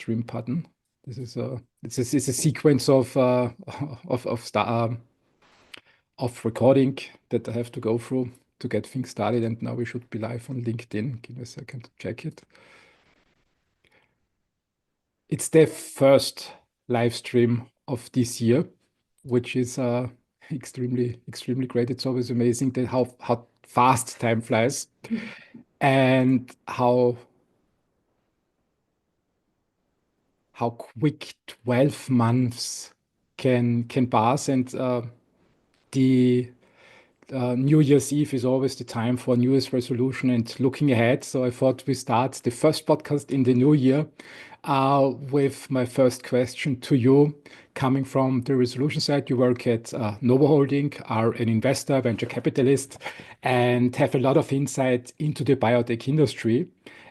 Livestream button. This is it's a sequence of recording that I have to go through to get things started. And now we should be live on LinkedIn. Give me a second to check it. It's the first live stream of this year, which is extremely great. It's always amazing that how fast time flies, and how quick 12 months can pass. And the New Year's Eve is always the time for New Year's resolution and looking ahead. So I thought we start the first podcast in the new year with my first question to you, coming from the resolution side. You work at Novo Holdings, are an investor, venture capitalist, and have a lot of insight into the biotech industry.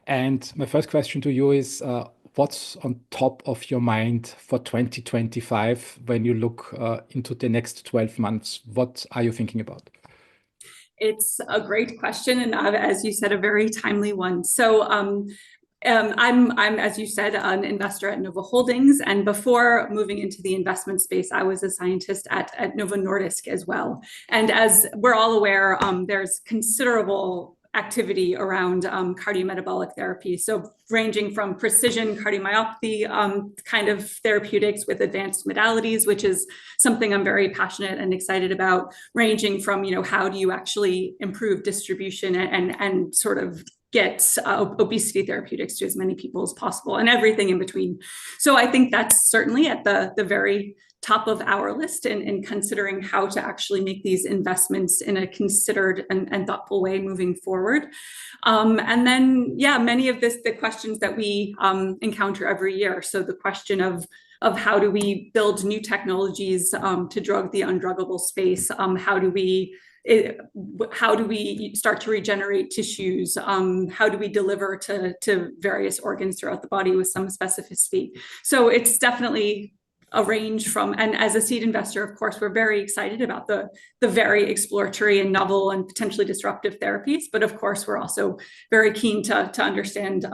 And my first question to you is, what's on top of your mind for 2025 when you look into the next 12 months? What are you thinking about? It's a great question, and as you said, a very timely one. So I'm, as you said, an investor at Novo Holdings, and before moving into the investment space, I was a scientist at Novo Nordisk as well. And as we're all aware, there's considerable activity around cardiometabolic therapy. So ranging from precision cardiomyopathy kind of therapeutics with advanced modalities, which is something I'm very passionate and excited about, ranging from, how do you actually improve distribution and sort of get obesity therapeutics to as many people as possible, and everything in between. So I think that's certainly at the very top of our list in considering how to actually make these investments in a considered and thoughtful way moving forward. And then, many of the questions that we encounter every year. So the question of how do we build new technologies to drug the undruggable space? How do we start to regenerate tissues? How do we deliver to various organs throughout the body with some specificity? So it's definitely a range from, and as a seed investor, of course, we're very excited about the very exploratory and novel and potentially disruptive therapies. But of course, we're also very keen to understand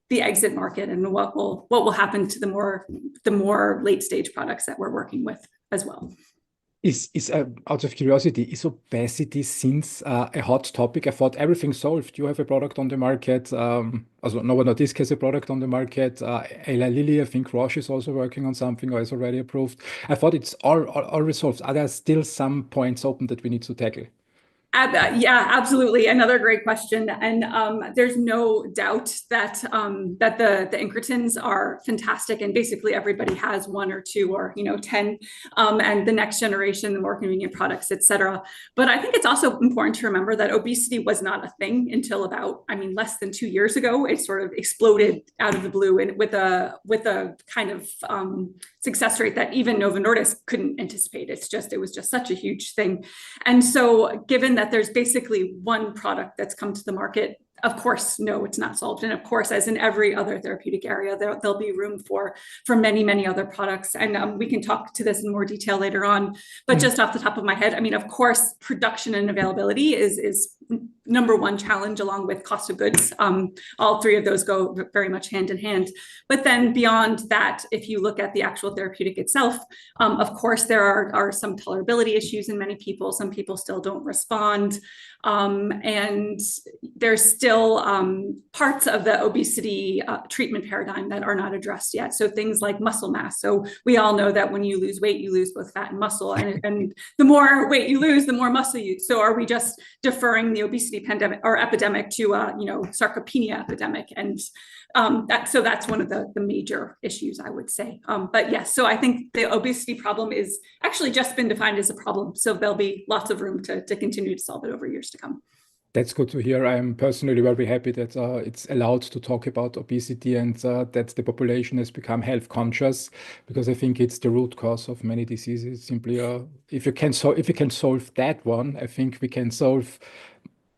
the exit market and what will happen to the more late stage products that we're working with as well. Out of curiosity, is obesity since a hot topic? I thought everything's solved. You have a product on the market. Also, Novo Nordisk has a product on the market. Eli Lilly, I think Roche is also working on something or is already approved. I thought it's all resolved. Are there still some points open that we need to tackle? Yeah, absolutely. Another great question. And there's no doubt that the incretins are fantastic, and basically everybody has one or two or 10, and the next generation, the more convenient products, et cetera. But I think it's also important to remember that obesity was not a thing until about, less than 2 years ago. It sort of exploded out of the blue, and with a kind of success rate that even Novo Nordisk couldn't anticipate. It was just such a huge thing. And so given that there's basically one product that's come to the market, of course, no, it's not solved. And of course, as in every other therapeutic area, there'll be room for many, many other products. And we can talk to this in more detail later on. But just off the top of my head, of course, production and availability is number one challenge, along with cost of goods. All three of those go very much hand in hand. But then beyond that, if you look at the actual therapeutic itself, of course, there are some tolerability issues in many people. Some people still don't respond. And there's still parts of the obesity treatment paradigm that are not addressed yet. So things like muscle mass. So we all know that when you lose weight, you lose both fat and muscle. And the more weight you lose, the more muscle you lose. So are we just deferring the obesity pandemic or epidemic to sarcopenia epidemic? And that's one of the major issues, I would say. But yes, so I think the obesity problem is actually just been defined as a problem. So there'll be lots of room to continue to solve it over years to come. That's good to hear. I'm personally very happy that it's allowed to talk about obesity, and that the population has become health conscious, because I think it's the root cause of many diseases. Simply, if you can solve that one, I think we can solve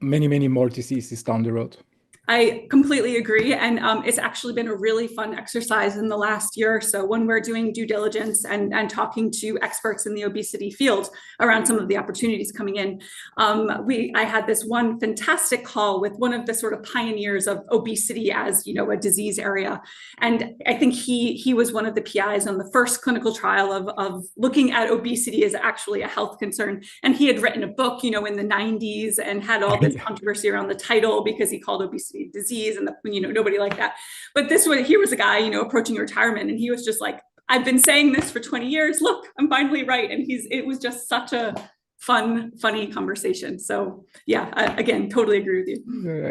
many more diseases down the road. I completely agree. And it's actually been a really fun exercise in the last year or so when we're doing due diligence and talking to experts in the obesity field around some of the opportunities coming in. I had this one fantastic call with one of the sort of pioneers of obesity as, you know, a disease area. And I think he was one of the PIs on the first clinical trial of looking at obesity as actually a health concern. And he had written a book, you know, in the 90s and had all this controversy around the title because he called obesity disease and you know, nobody liked that. But here was a guy, you know, approaching retirement, and he was just like, I've been saying this for 20 years. Look, I'm finally right. And it was just such a funny conversation. So yeah, again, totally agree with you.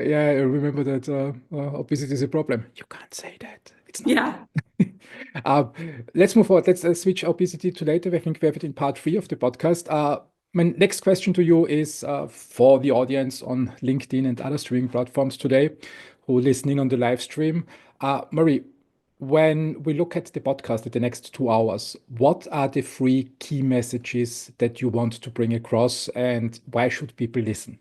Yeah, I remember that obesity is a problem. You can't say that. It's not. Yeah. Uh, let's move forward. Let's switch obesity to later. I think we have it in part 3 of the podcast. My next question to you is for the audience on LinkedIn and other streaming platforms today who are listening on the live stream. Marie, when we look at the podcast at the next 2 hours, what are the 3 key messages that you want to bring across, and why should people listen?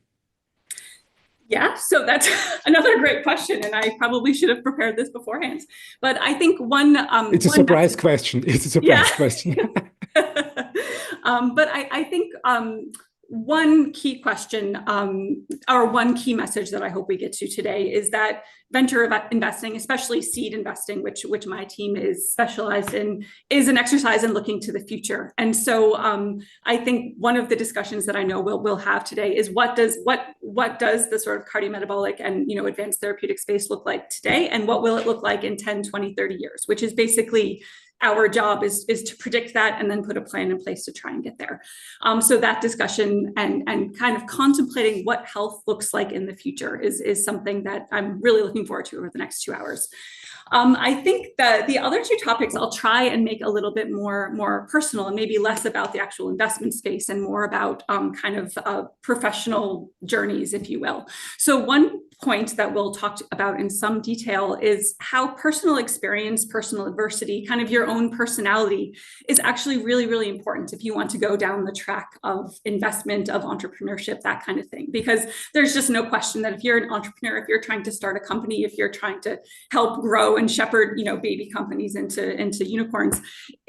Yeah, so that's another great question, and I probably should have prepared this beforehand. But I think it's a surprise question. It's a surprise question. But I think one key question or one key message that I hope we get to today is that venture investing, especially seed investing, which my team is specialized in, is an exercise in looking to the future. And so I think one of the discussions that I know we'll have today is what does the sort of cardiometabolic and, you know, advanced therapeutic space look like today, and what will it look like in 10, 20, 30 years, which is basically our job is to predict that and then put a plan in place to try and get there. So that discussion and kind of contemplating what health looks like in the future is something that I'm really looking forward to over the next 2 hours. I think that the other 2 topics I'll try and make a little bit more personal and maybe less about the actual investment space and more about kind of professional journeys, if you will. So one point that we'll talk about in some detail is how personal experience, personal adversity, kind of your own personality is actually really, really important if you want to go down the track of investment, of entrepreneurship, that kind of thing. Because there's just no question that if you're an entrepreneur, if you're trying to start a company, if you're trying to help grow and shepherd, you know, baby companies into unicorns,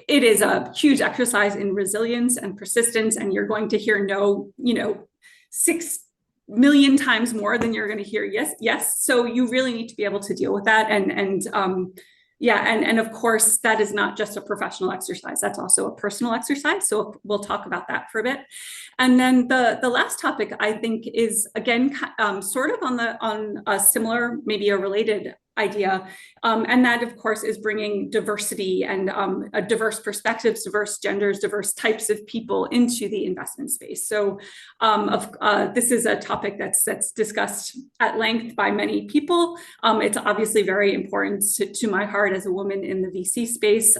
it is a huge exercise in resilience and persistence, and you're going to hear no, you know, 6 million times more than you're going to hear yes. So you really need to be able to deal with that. And of course, that is not just a professional exercise. That's also a personal exercise. So we'll talk about that for a bit. And then the last topic, I think, is again sort of on a similar, maybe a related idea. And that, of course, is bringing diversity and diverse perspectives, diverse genders, diverse types of people into the investment space. So this is a topic that's discussed at length by many people. It's obviously very important to my heart as a woman in the VC space,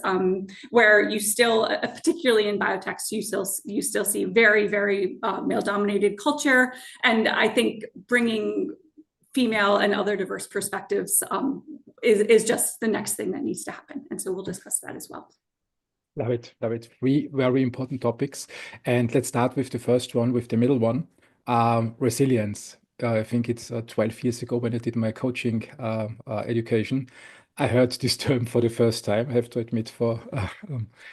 where you still, particularly in biotech, you still see very, very male-dominated culture. And I think bringing female and other diverse perspectives is just the next thing that needs to happen. And so we'll discuss that as well. Love it, love it. 3 very important topics. And let's start with the first one, with the middle one, resilience. I think it's 12 years ago when I did my coaching education. I heard this term for the first time, I have to admit,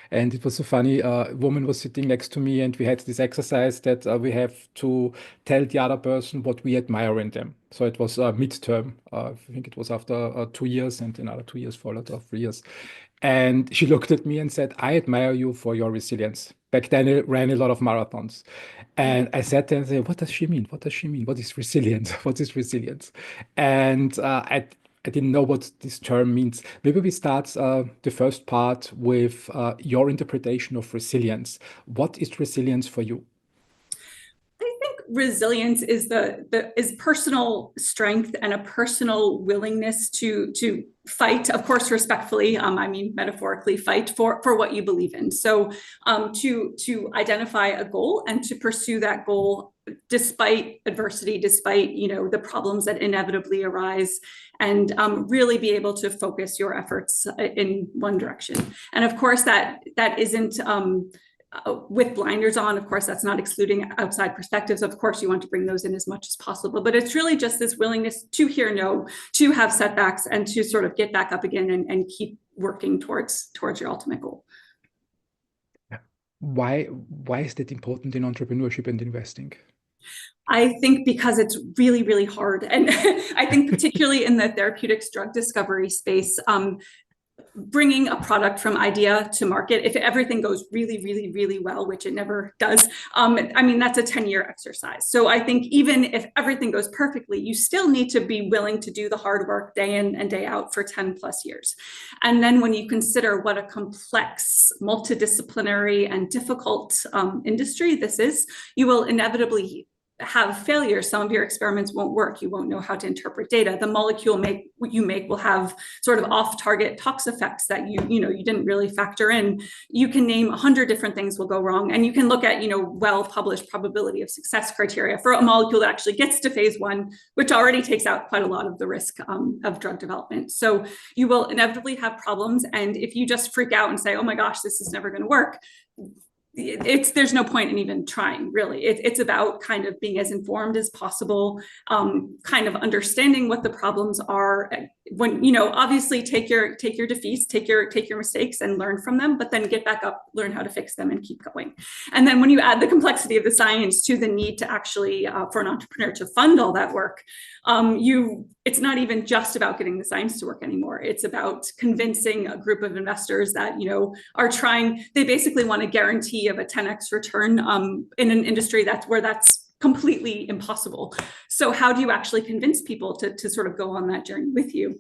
and it was so funny. A woman was sitting next to me, and we had this exercise that we have to tell the other person what we admire in them. So it was a midterm. I think it was after 2 years, and another 2 years followed, or 3 years. And she looked at me and said, I admire you for your resilience. Back then, I ran a lot of marathons. And I sat there and said, what does she mean? What does she mean? What is resilience? What is resilience? And I didn't know what this term means. Maybe we start the first part with your interpretation of resilience. What is resilience for you? I think resilience is is personal strength and a personal willingness to fight, of course, respectfully. I mean, metaphorically, fight for what you believe in. So to identify a goal and to pursue that goal despite adversity, despite, you know, the problems that inevitably arise, and really be able to focus your efforts in one direction. And of course, that isn't with blinders on. Of course, that's not excluding outside perspectives. Of course, you want to bring those in as much as possible, but it's really just this willingness to hear no, to have setbacks, and to sort of get back up again and keep working towards your ultimate goal. Why is that important in entrepreneurship and investing? I think because it's really, really hard. And I think particularly in the therapeutics drug discovery space, bringing a product from idea to market, if everything goes really, really, really well, which it never does, I mean, that's a 10-year exercise. So I think even if everything goes perfectly, you still need to be willing to do the hard work day in and day out for 10 plus years. And then when you consider what a complex, multidisciplinary and difficult industry this is, you will inevitably have failures. Some of your experiments won't work. You won't know how to interpret data. The molecule you make will have sort of off-target tox effects that you didn't really factor in. You can name 100 different things will go wrong, and you can look at well-published probability of success criteria for a molecule that actually gets to phase 1, which already takes out quite a lot of the risk of drug development. So you will inevitably have problems, and if you just freak out and say, "Oh my gosh, this is never going to work," there's no point in even trying, really. It's about kind of being as informed as possible, kind of understanding what the problems are. When obviously take your defeats, take your mistakes and learn from them, but then get back up, learn how to fix them, and keep going. And then when you add the complexity of the science to the need to actually for an entrepreneur to fund all that work, it's not even just about getting the science to work anymore. It's about convincing a group of investors that are trying. They basically want a guarantee of a 10x return in an industry that's completely impossible. So how do you actually convince people to sort of go on that journey with you?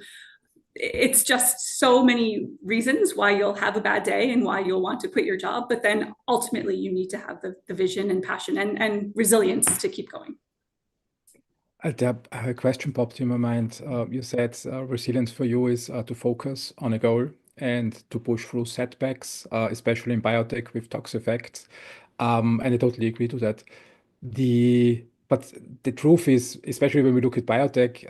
It's just so many reasons why you'll have a bad day and why you'll want to quit your job. But then ultimately you need to have the vision and passion and resilience to keep going. A question popped in my mind. You said resilience for you is to focus on a goal and to push through setbacks, especially in biotech with tox effects. And I totally agree to that. But the truth is, especially when we look at biotech,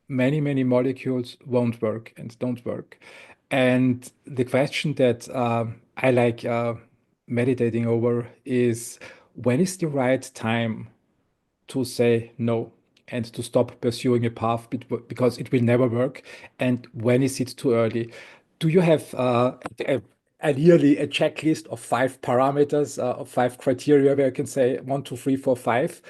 many molecules won't work and don't work. And the question that I like meditating over is, when is the right time to say no and to stop pursuing a path because it will never work? And when is it too early? Do you have ideally a checklist of 5 parameters, of 5 criteria where I can say 1, 2, 3, 4, 5?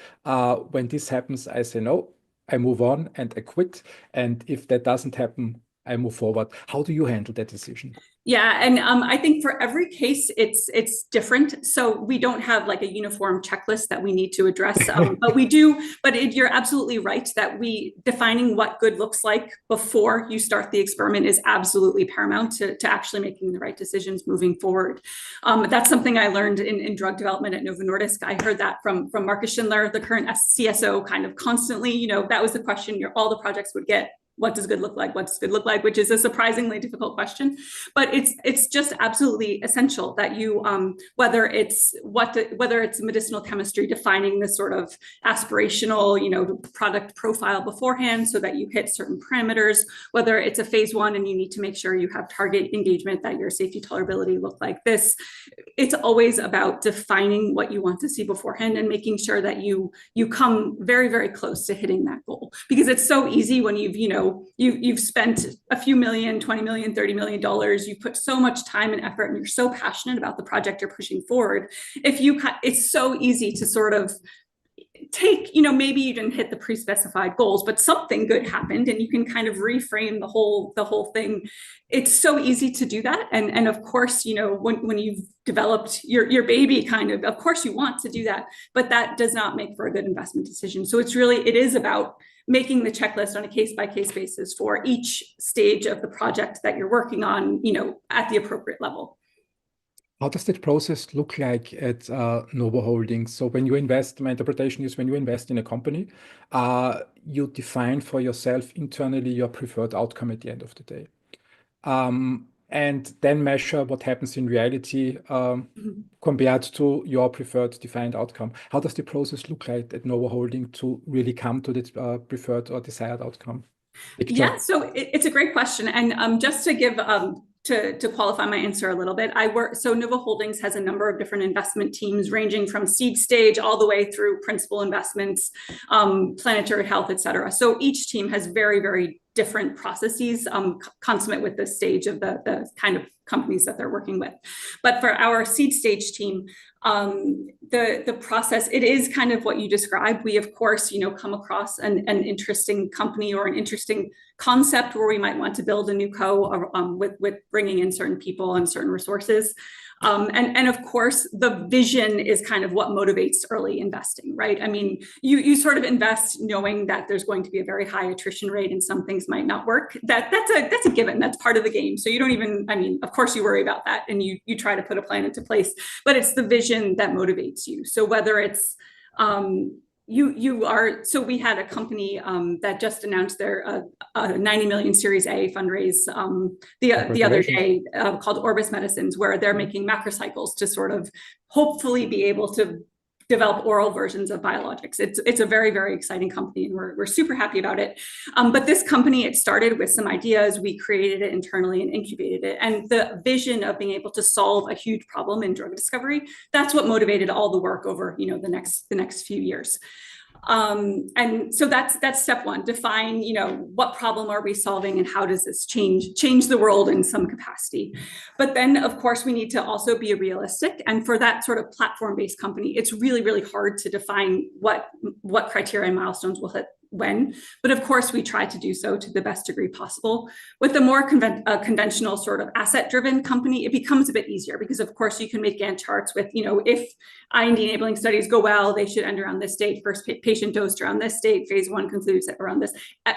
When this happens, I say no, I move on and I quit. And if that doesn't happen, I move forward. How do you handle that decision? Yeah, and I think for every case, it's different. So we don't have like a uniform checklist that we need to address, but we do. But you're absolutely right that defining what good looks like before you start the experiment is absolutely paramount to actually making the right decisions moving forward. That's something I learned in drug development at Novo Nordisk. I heard that from Marcus Schindler, the current CSO, kind of constantly. That was the question all the projects would get. What does good look like? What does good look like? Which is a surprisingly difficult question, but it's just absolutely essential that you, whether it's medicinal chemistry, defining the sort of aspirational, product profile beforehand so that you hit certain parameters, whether it's a phase 1 and you need to make sure you have target engagement, that your safety tolerability look like this. It's always about defining what you want to see beforehand and making sure that you come very, very close to hitting that goal, because it's so easy when you've spent a few million, 20 million, $30 million, you've put so much time and effort and you're so passionate about the project you're pushing forward. It's so easy to sort of take, maybe you didn't hit the pre-specified goals, but something good happened and you can kind of reframe the whole thing. It's so easy to do that. And of course, when you've developed your baby, of course you want to do that, but that does not make for a good investment decision. So it is about making the checklist on a case-by-case basis for each stage of the project that you're working on, at the appropriate level. How does that process look like at Novo Holdings? So when you invest, my interpretation is when you invest in a company, you define for yourself internally your preferred outcome at the end of the day. And then measure what happens in reality compared to your preferred defined outcome. How does the process look like at Novo Holding to really come to the preferred or desired outcome? Yeah, so it's a great question. And just to give to qualify my answer a little bit, so Novo Holdings has a number of different investment teams ranging from seed stage all the way through principal investments, planetary health, et cetera. So each team has very, very different processes consummate with the stage of the kind of companies that they're working with. But for our seed stage team, the process, it is kind of what you described. We, of course, come across an interesting company or an interesting concept where we might want to build a new with bringing in certain people and certain resources. And of course, the vision is kind of what motivates early investing, right? I mean, you sort of invest knowing that there's going to be a very high attrition rate and some things might not work. That's a given. That's part of the game. So you don't even, I mean, of course you worry about that and you try to put a plan into place, but it's the vision that motivates you. So whether it's so we had a company that just announced their 90 million Series A fundraise the other day called Orbis Medicines, where they're making macrocycles to sort of hopefully be able to develop oral versions of biologics. It's a very, very exciting company, and we're super happy about it. But this company, it started with some ideas. We created it internally and incubated it. And the vision of being able to solve a huge problem in drug discovery, that's what motivated all the work over the next few years. And so that's step one. Define, what problem are we solving and how does this change the world in some capacity? But then, of course, we need to also be realistic. And for that sort of platform-based company, it's really, really hard to define what criteria and milestones will hit when. But of course, we try to do so to the best degree possible. With the more conventional sort of asset-driven company, it becomes a bit easier because, of course, you can make Gantt charts with, if IND-enabling studies go well, they should end around this date, first patient dosed around this date, phase 1 concludes around this.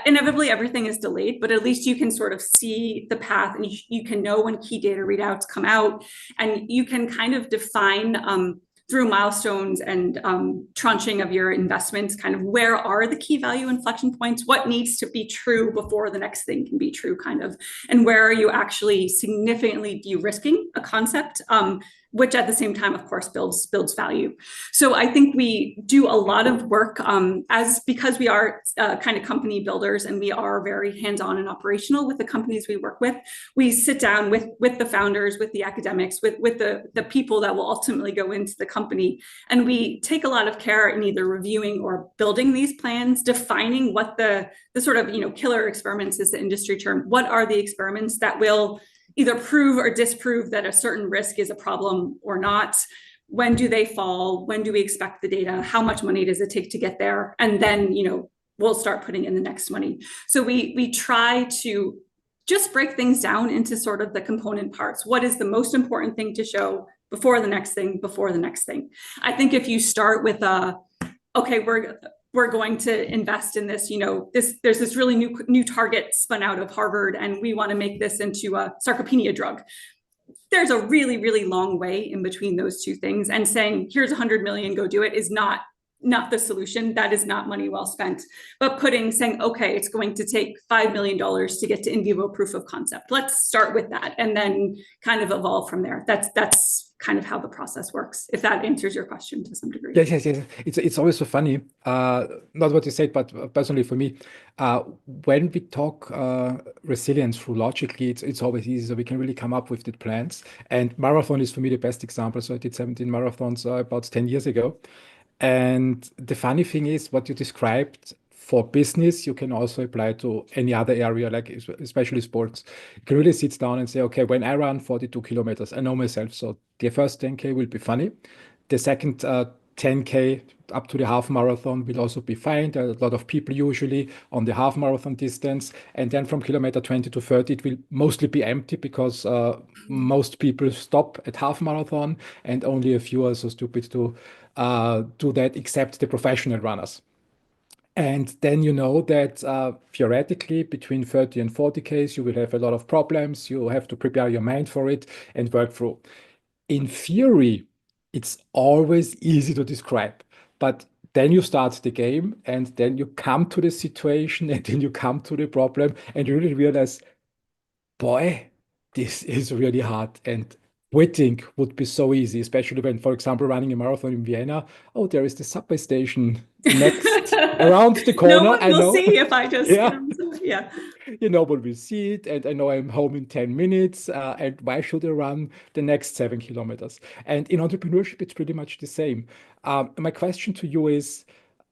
Inevitably, everything is delayed, but at least you can sort of see the path and you can know when key data readouts come out, and you can kind of define through milestones and tranching of your investments, kind of where are the key value inflection points, what needs to be true before the next thing can be true, kind of, and where are you actually significantly de-risking a concept, which at the same time, of course, builds value. So I think we do a lot of work because we are kind of company builders and we are very hands-on and operational with the companies we work with. We sit down with the founders, with the academics, with the people that will ultimately go into the company. And we take a lot of care in either reviewing or building these plans, defining what the sort of, killer experiments is the industry term. What are the experiments that will either prove or disprove that a certain risk is a problem or not? When do they fall? When do we expect the data? How much money does it take to get there? And then, we'll start putting in the next money. So we try to just break things down into sort of the component parts. What is the most important thing to show before the next thing, before the next thing? I think if you start with okay, we're going to invest in this, there's this really new target spun out of Harvard, and we want to make this into a sarcopenia drug. There's a really, really long way in between those two things. And saying, here's 100 million, go do it, is not the solution. That is not money well spent. But saying, okay, it's going to take $5 million to get to in vivo proof of concept. Let's start with that and then kind of evolve from there. That's kind of how the process works, if that answers your question to some degree. Yes. It's always so funny, not what you said, but personally for me, when we talk resilience through logically, it's always easy, so we can really come up with the plans. And marathon is for me the best example. So I did 17 marathons about 10 years ago. And the funny thing is, what you described for business, you can also apply to any other area, like especially sports. You can really sit down and say, okay, when I run 42 kilometers, I know myself. So the first 10K will be funny. The second 10K up to the half marathon will also be fine. There are a lot of people usually on the half marathon distance. And then from kilometer 20 to 30, it will mostly be empty because most people stop at half marathon and only a few are so stupid to do that, except the professional runners. And then you know that theoretically between 30 and 40 Ks, you will have a lot of problems. You have to prepare your mind for it and work through. In theory, it's always easy to describe, but then you start the game and then you come to the situation and then you come to the problem and you really realize, boy, this is really hard. And quitting would be so easy, especially when, for example, running a marathon in Vienna. Oh, there is the subway station next around the No corner. one I will know. see if I just get Yeah. on. Yeah. Nobody will see it, and I know I'm home in 10 minutes. And why should I run the next 7 kilometers? And in entrepreneurship, it's pretty much the same. My question to you is,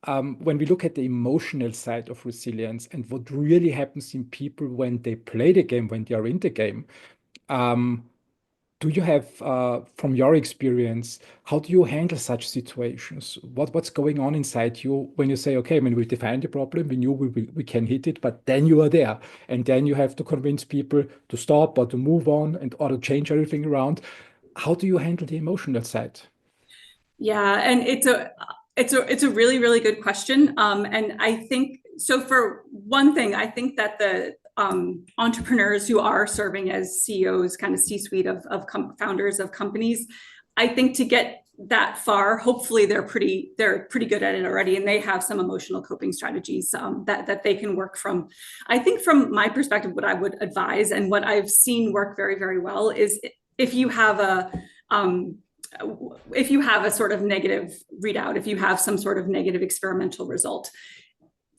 when we look at the emotional side of resilience and what really happens in people when they play the game, when they are in the game, um, do you have, from your experience, how do you handle such situations? What's going on inside you when you say, okay, I mean, we defined the problem, we knew we can hit it, but then you are there, and then you have to convince people to stop or to move on and or to change everything around. How do you handle the emotional side? Yeah, and it's a really really good question. And I think so. For one thing, I think that the entrepreneurs who are serving as CEOs, kind of C-suite of founders of companies, I think to get that far, hopefully they're pretty good at it already, and they have some emotional coping strategies that they can work from. I think from my perspective, what I would advise and what I've seen work very very well is if you have a um, if you have a sort of negative readout, if you have some sort of negative experimental result,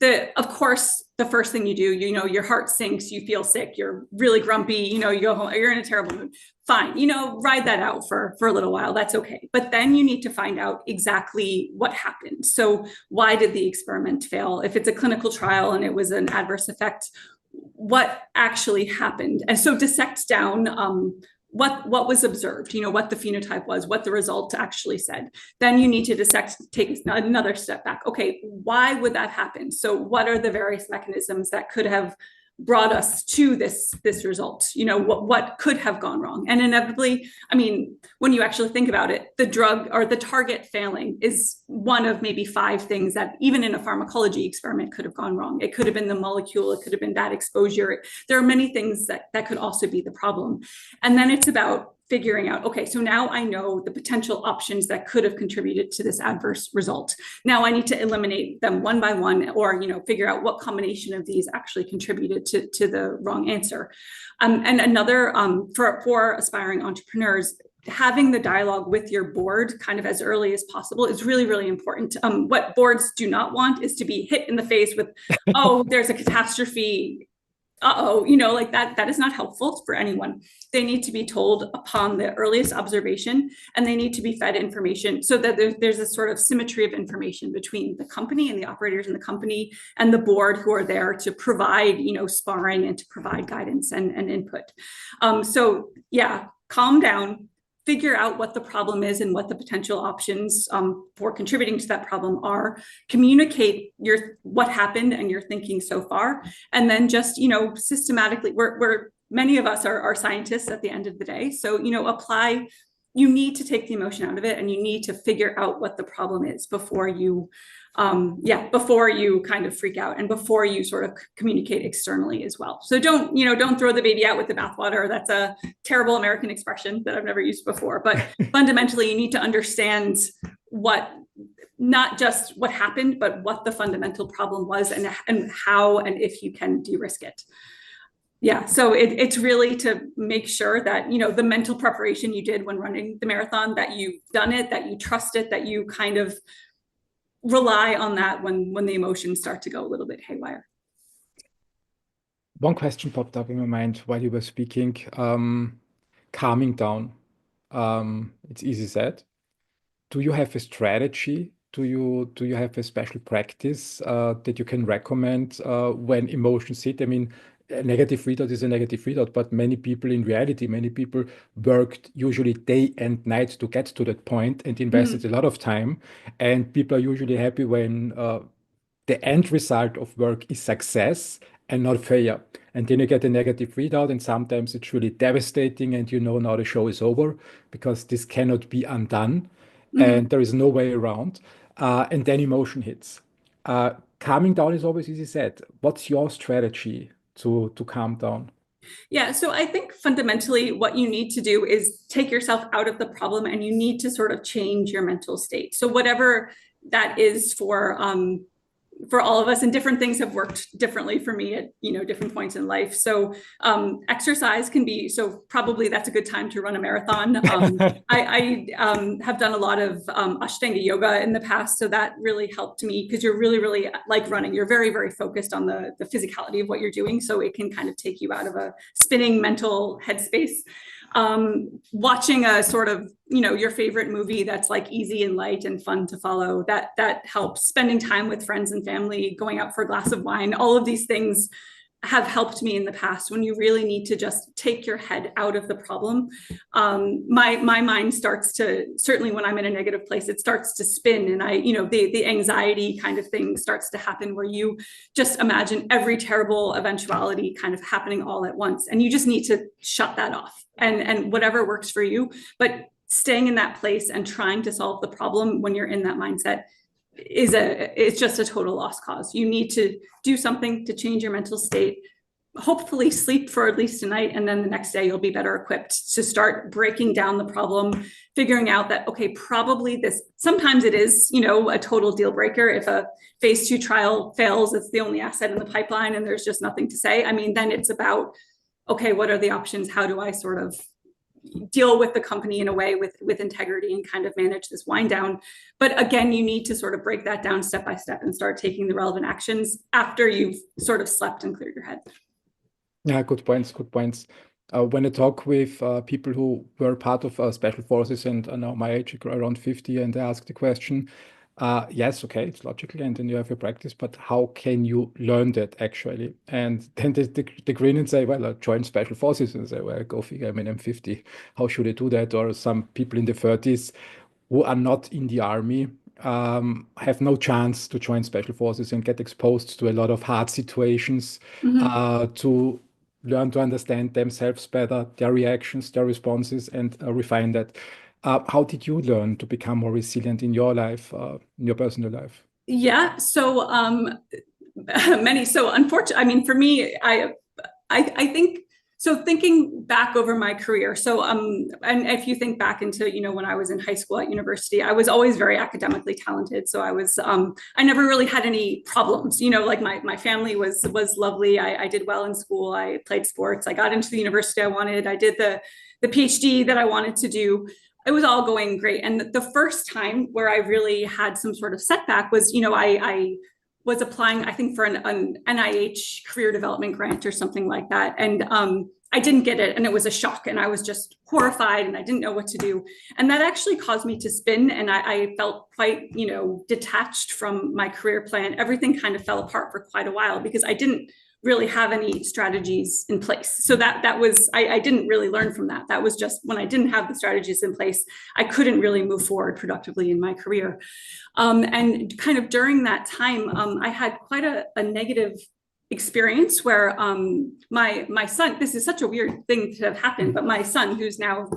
of course, the first thing you do, your heart sinks, you feel sick, you're really grumpy, you go home, you're in a terrible mood. Fine, ride that out for a little while. That's okay. But then you need to find out exactly what happened. So why did the experiment fail? If it's a clinical trial and it was an adverse effect, what actually happened? And so dissect down what was observed, what the phenotype was, what the result actually said. Then you need to take another step back. Okay, why would that happen? So what are the various mechanisms that could have brought us to this result? What could have gone wrong? And inevitably, I mean, when you actually think about it, the drug or the target failing is one of maybe 5 things that even in a pharmacology experiment could have gone wrong. It could have been the molecule, it could have been that exposure. There are many things that could also be the problem. And then it's about figuring out, okay, so now I know the potential options that could have contributed to this adverse result. Now I need to eliminate them one by one, or figure out what combination of these actually contributed to the wrong answer. And another, for aspiring entrepreneurs, having the dialogue with your board kind of as early as possible is really, really important. What boards do not want is to be hit in the face with, oh, there's a catastrophe, like that is not helpful for anyone. They need to be told upon the earliest observation, and they need to be fed information so that there's a sort of symmetry of information between the company and the operators in the company and the board, who are there to provide sparring and to provide guidance and input. So yeah, calm down, figure out what the problem is and what the potential options for contributing to that problem are, communicate what happened and your thinking so far, and then just systematically, we're many of us are scientists at the end of the day, so apply. You need to take the emotion out of it, and you need to figure out what the problem is before you kind of freak out, and before you sort of communicate externally as well. So don't throw the baby out with the bathwater. That's a terrible American expression that I've never used before. But fundamentally, you need to understand not just what happened, but what the fundamental problem was, and how and if you can de-risk it. Yeah, so it's really to make sure that the mental preparation you did when running the marathon, that you've done it, that you trust it, that you kind of rely on that when the emotions start to go a little bit haywire. One question popped up in my mind while you were speaking. Calming down. It's easy said. Do you have a strategy? Do you have a special practice that you can recommend when emotions hit? I mean, a negative readout is a negative readout, but many people in reality, many people worked usually day and night to get to that point and invested a lot of time. And people are usually happy when the end result of work is success and not failure. And then you get a negative readout, and sometimes it's really devastating, and now the show is over because this cannot be undone, and there is no way around. And then emotion hits. Calming down is always easy said. What's your strategy to calm down? Yeah, so I think fundamentally what you need to do is take yourself out of the problem, and you need to sort of change your mental state. So whatever that is for all of us, and different things have worked differently for me at, different points in life. So exercise can be, so probably that's a good time to run a marathon. I have done a lot of Ashtanga yoga in the past, so that really helped me, because you're really, really like running. You're very, very focused on the physicality of what you're doing, so it can kind of take you out of a spinning mental headspace. Watching a sort of, your favorite movie that's like easy and light and fun to follow, that helps. Spending time with friends and family, going out for a glass of wine, all of these things have helped me in the past when you really need to just take your head out of the problem. My mind starts to, certainly when I'm in a negative place, it starts to spin, and the anxiety kind of thing starts to happen, where you just imagine every terrible eventuality kind of happening all at once, and you just need to shut that off, and whatever works for you. But staying in that place and trying to solve the problem when you're in that mindset it's just a total lost cause. You need to do something to change your mental state, hopefully sleep for at least a night, and then the next day you'll be better equipped to start breaking down the problem, figuring out that, okay, probably this, sometimes it is, a total deal breaker. If a phase 2 trial fails, it's the only asset in the pipeline and there's just nothing to say. I mean, then it's about, okay, what are the options? How do I sort of deal with the company in a way with integrity and kind of manage this wind down? But again, you need to sort of break that down step by step and start taking the relevant actions after you've sort of slept and cleared your head. Yeah, good points, good points. When I talk with people who were part of special forces and are now my age, around 50, and I ask the question, yes, okay, it's logical, and then you have your practice, but how can you learn that actually? And then they grin and say, well, I joined special forces, and say, well, go figure, I mean, I'm 50. How should I do that? Or some people in the 30s who are not in the army have no chance to join special forces and get exposed to a lot of hard situations, to learn to understand themselves better, their reactions, their responses, and refine that. How did you learn to become more resilient in your life, in your personal life? Yeah, so many. So unfortunately, I mean, for me, I think, so thinking back over my career, so and if you think back into, when I was in high school, at university, I was always very academically talented. So I was I never really had any problems, like my family was lovely. I did well in school. I played sports. I got into the university I wanted. I did the PhD that I wanted to do. It was all going great. And the first time where I really had some sort of setback was, I was applying, I think, for an NIH career development grant or something like that. And I didn't get it, and it was a shock, and I was just horrified, and I didn't know what to do. And that actually caused me to spin, and I felt quite, detached from my career plan. Everything kind of fell apart for quite a while because I didn't really have any strategies in place. So that was, I didn't really learn from that. That was just, when I didn't have the strategies in place, I couldn't really move forward productively in my career. And kind of during that time, I had quite a negative experience where my son, this is such a weird thing to have happened, but my son, who's now,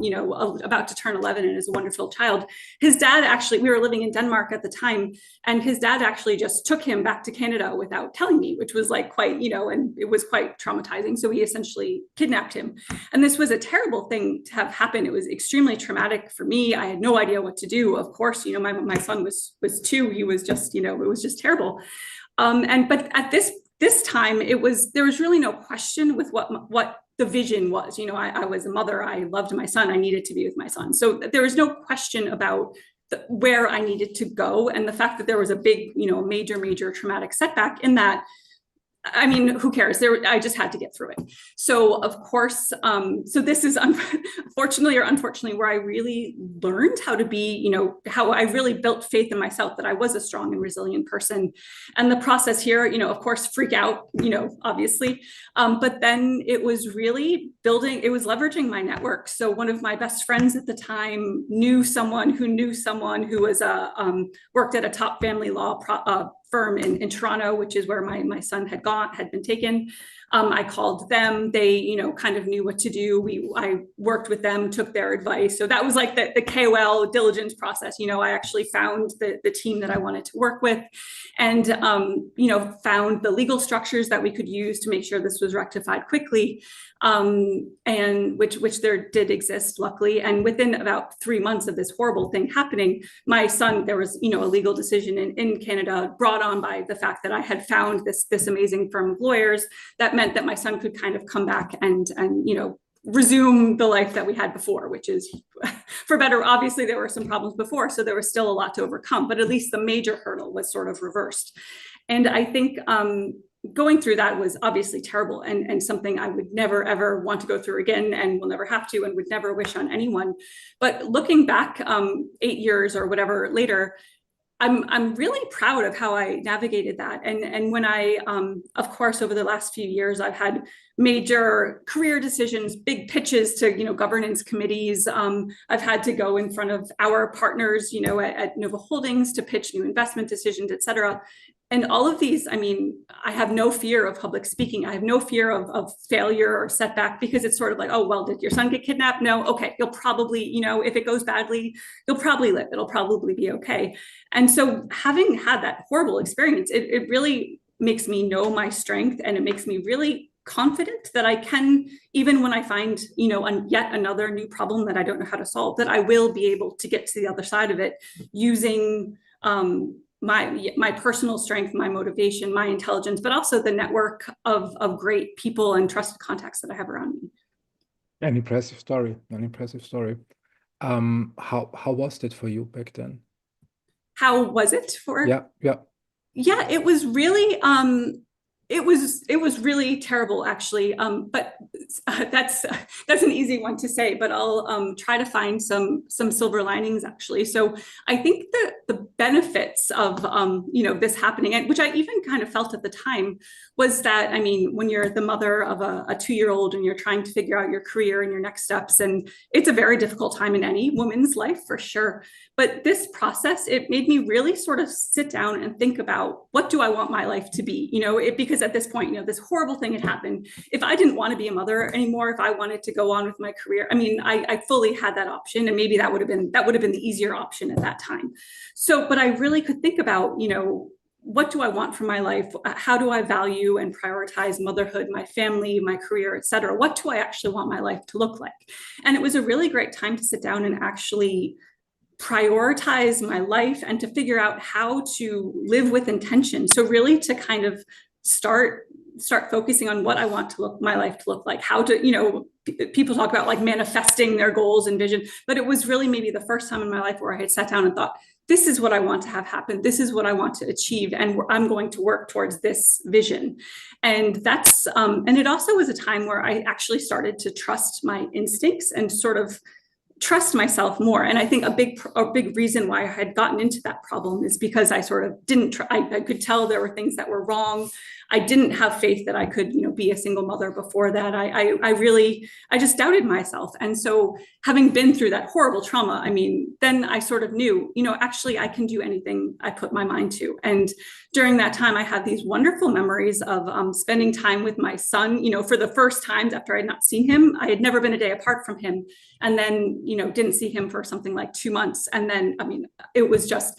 about to turn 11 and is a wonderful child, his dad actually, we were living in Denmark at the time, and his dad actually just took him back to Canada without telling me, which was like quite, and it was quite traumatizing. So he essentially kidnapped him. And this was a terrible thing to have happen. It was extremely traumatic for me. I had no idea what to do. Of course, my son was 2. He was just, it was just terrible. But at this time, there was really no question with what the vision was. I was a mother. I loved my son. I needed to be with my son. So there was no question about where I needed to go. And the fact that there was a big, major traumatic setback in that, I mean, who cares? I just had to get through it. So of course, so this is unfortunately or unfortunately where I really learned how to be, how I really built faith in myself that I was a strong and resilient person. And the process here, of course, freak out, obviously. But then it was really it was leveraging my network. So one of my best friends at the time knew someone who was worked at a top family law firm in Toronto, which is where my son had been taken. I called them. They, kind of knew what to do. I worked with them, took their advice. So that was like the KOL diligence process. I actually found the team that I wanted to work with, and found the legal structures that we could use to make sure this was rectified quickly, and which there did exist, luckily. And within about 3 months of this horrible thing happening, my son, there was a legal decision in Canada brought on by the fact that I had found this amazing firm of lawyers that meant that my son could kind of come back and resume the life that we had before, which is for better. Obviously, there were some problems before, so there was still a lot to overcome, but at least the major hurdle was sort of reversed. And I think going through that was obviously terrible, and something I would never, ever want to go through again, and will never have to, and would never wish on anyone. But looking back 8 years or whatever later, I'm really proud of how I navigated that. And when I, of course, over the last few years, I've had major career decisions, big pitches to, governance committees. I've had to go in front of our partners, at Novo Holdings to pitch new investment decisions, et cetera. And all of these, I have no fear of public speaking. I have no fear of failure or setback, because it's sort of like, oh, well, did your son get kidnapped? No. Okay. You'll probably, if it goes badly, you'll probably live. It'll probably be okay. And so having had that horrible experience, it really makes me know my strength, and it makes me really confident that I can, even when I find, yet another new problem that I don't know how to solve, that I will be able to get to the other side of it using, my personal strength, my motivation, my intelligence, but also the network of great people and trusted contacts that I have around me. An impressive story. An impressive story. How was that for you back then? How was it for? Yeah, it was really it was really terrible, actually. But that's an easy one to say, but I'll try to find some silver linings, actually. So I think that the benefits of this happening, and which I even kind of felt at the time, was that, when you're the mother of a 2-year-old and you're trying to figure out your career and your next steps, and it's a very difficult time in any woman's life, for sure. But this process, it made me really sort of sit down and think about, what do I want my life to be? Because at this point, this horrible thing had happened. If I didn't want to be a mother anymore, if I wanted to go on with my career, I fully had that option, and maybe that would have been the easier option at that time. So, but I really could think about, what do I want from my life? How do I value and prioritize motherhood, my family, my career, et cetera? What do I actually want my life to look like? And it was a really great time to sit down and actually prioritize my life, and to figure out how to live with intention. So really to kind of start focusing on what I want my life to look like, how to, people talk about like manifesting their goals and vision, but it was really maybe the first time in my life where I had sat down and thought, this is what I want to have happen. This is what I want to achieve. And I'm going to work towards this vision. And that's, and it also was a time where I actually started to trust my instincts and sort of trust myself more. And I think a big reason why I had gotten into that problem is because I sort of didn't I could tell there were things that were wrong. I didn't have faith that I could, be a single mother before that. I just doubted myself. And so having been through that horrible trauma, then I sort of knew, actually I can do anything I put my mind to. And during that time, I had these wonderful memories of spending time with my son, for the first times after I had not seen him. I had never been a day apart from him. And then, didn't see him for something like 2 months. And then, it was just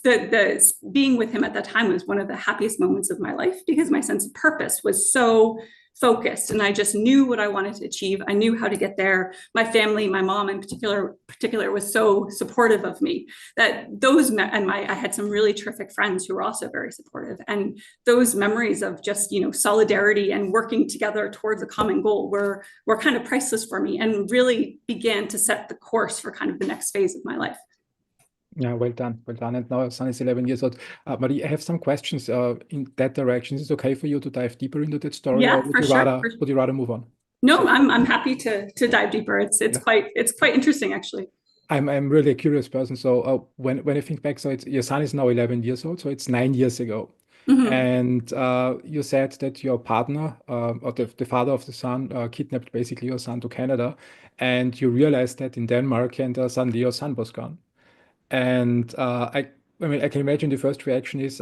the being with him at that time was one of the happiest moments of my life, because my sense of purpose was so focused, and I just knew what I wanted to achieve. I knew how to get there. My family, my mom in particular was so supportive of me that I had some really terrific friends who were also very supportive. And those memories of just, solidarity and working together towards a common goal were kind of priceless for me, and really began to set the course for kind of the next phase of my life. Yeah, well done, well done. And now your son is 11 years old. Marie, I have some questions in that direction. Is it okay for you to dive deeper into that story, Yeah, or would you rather move on? No, I'm happy to dive deeper. It's quite interesting, actually. I'm really a curious person. So when I think back, so your son is now 11 years old, so it's 9 years ago. Mm-hmm. And you said that your partner, or the father of the son, kidnapped basically your son to Canada, and you realized that in Denmark, and suddenly your son was gone. And I can imagine the first reaction is,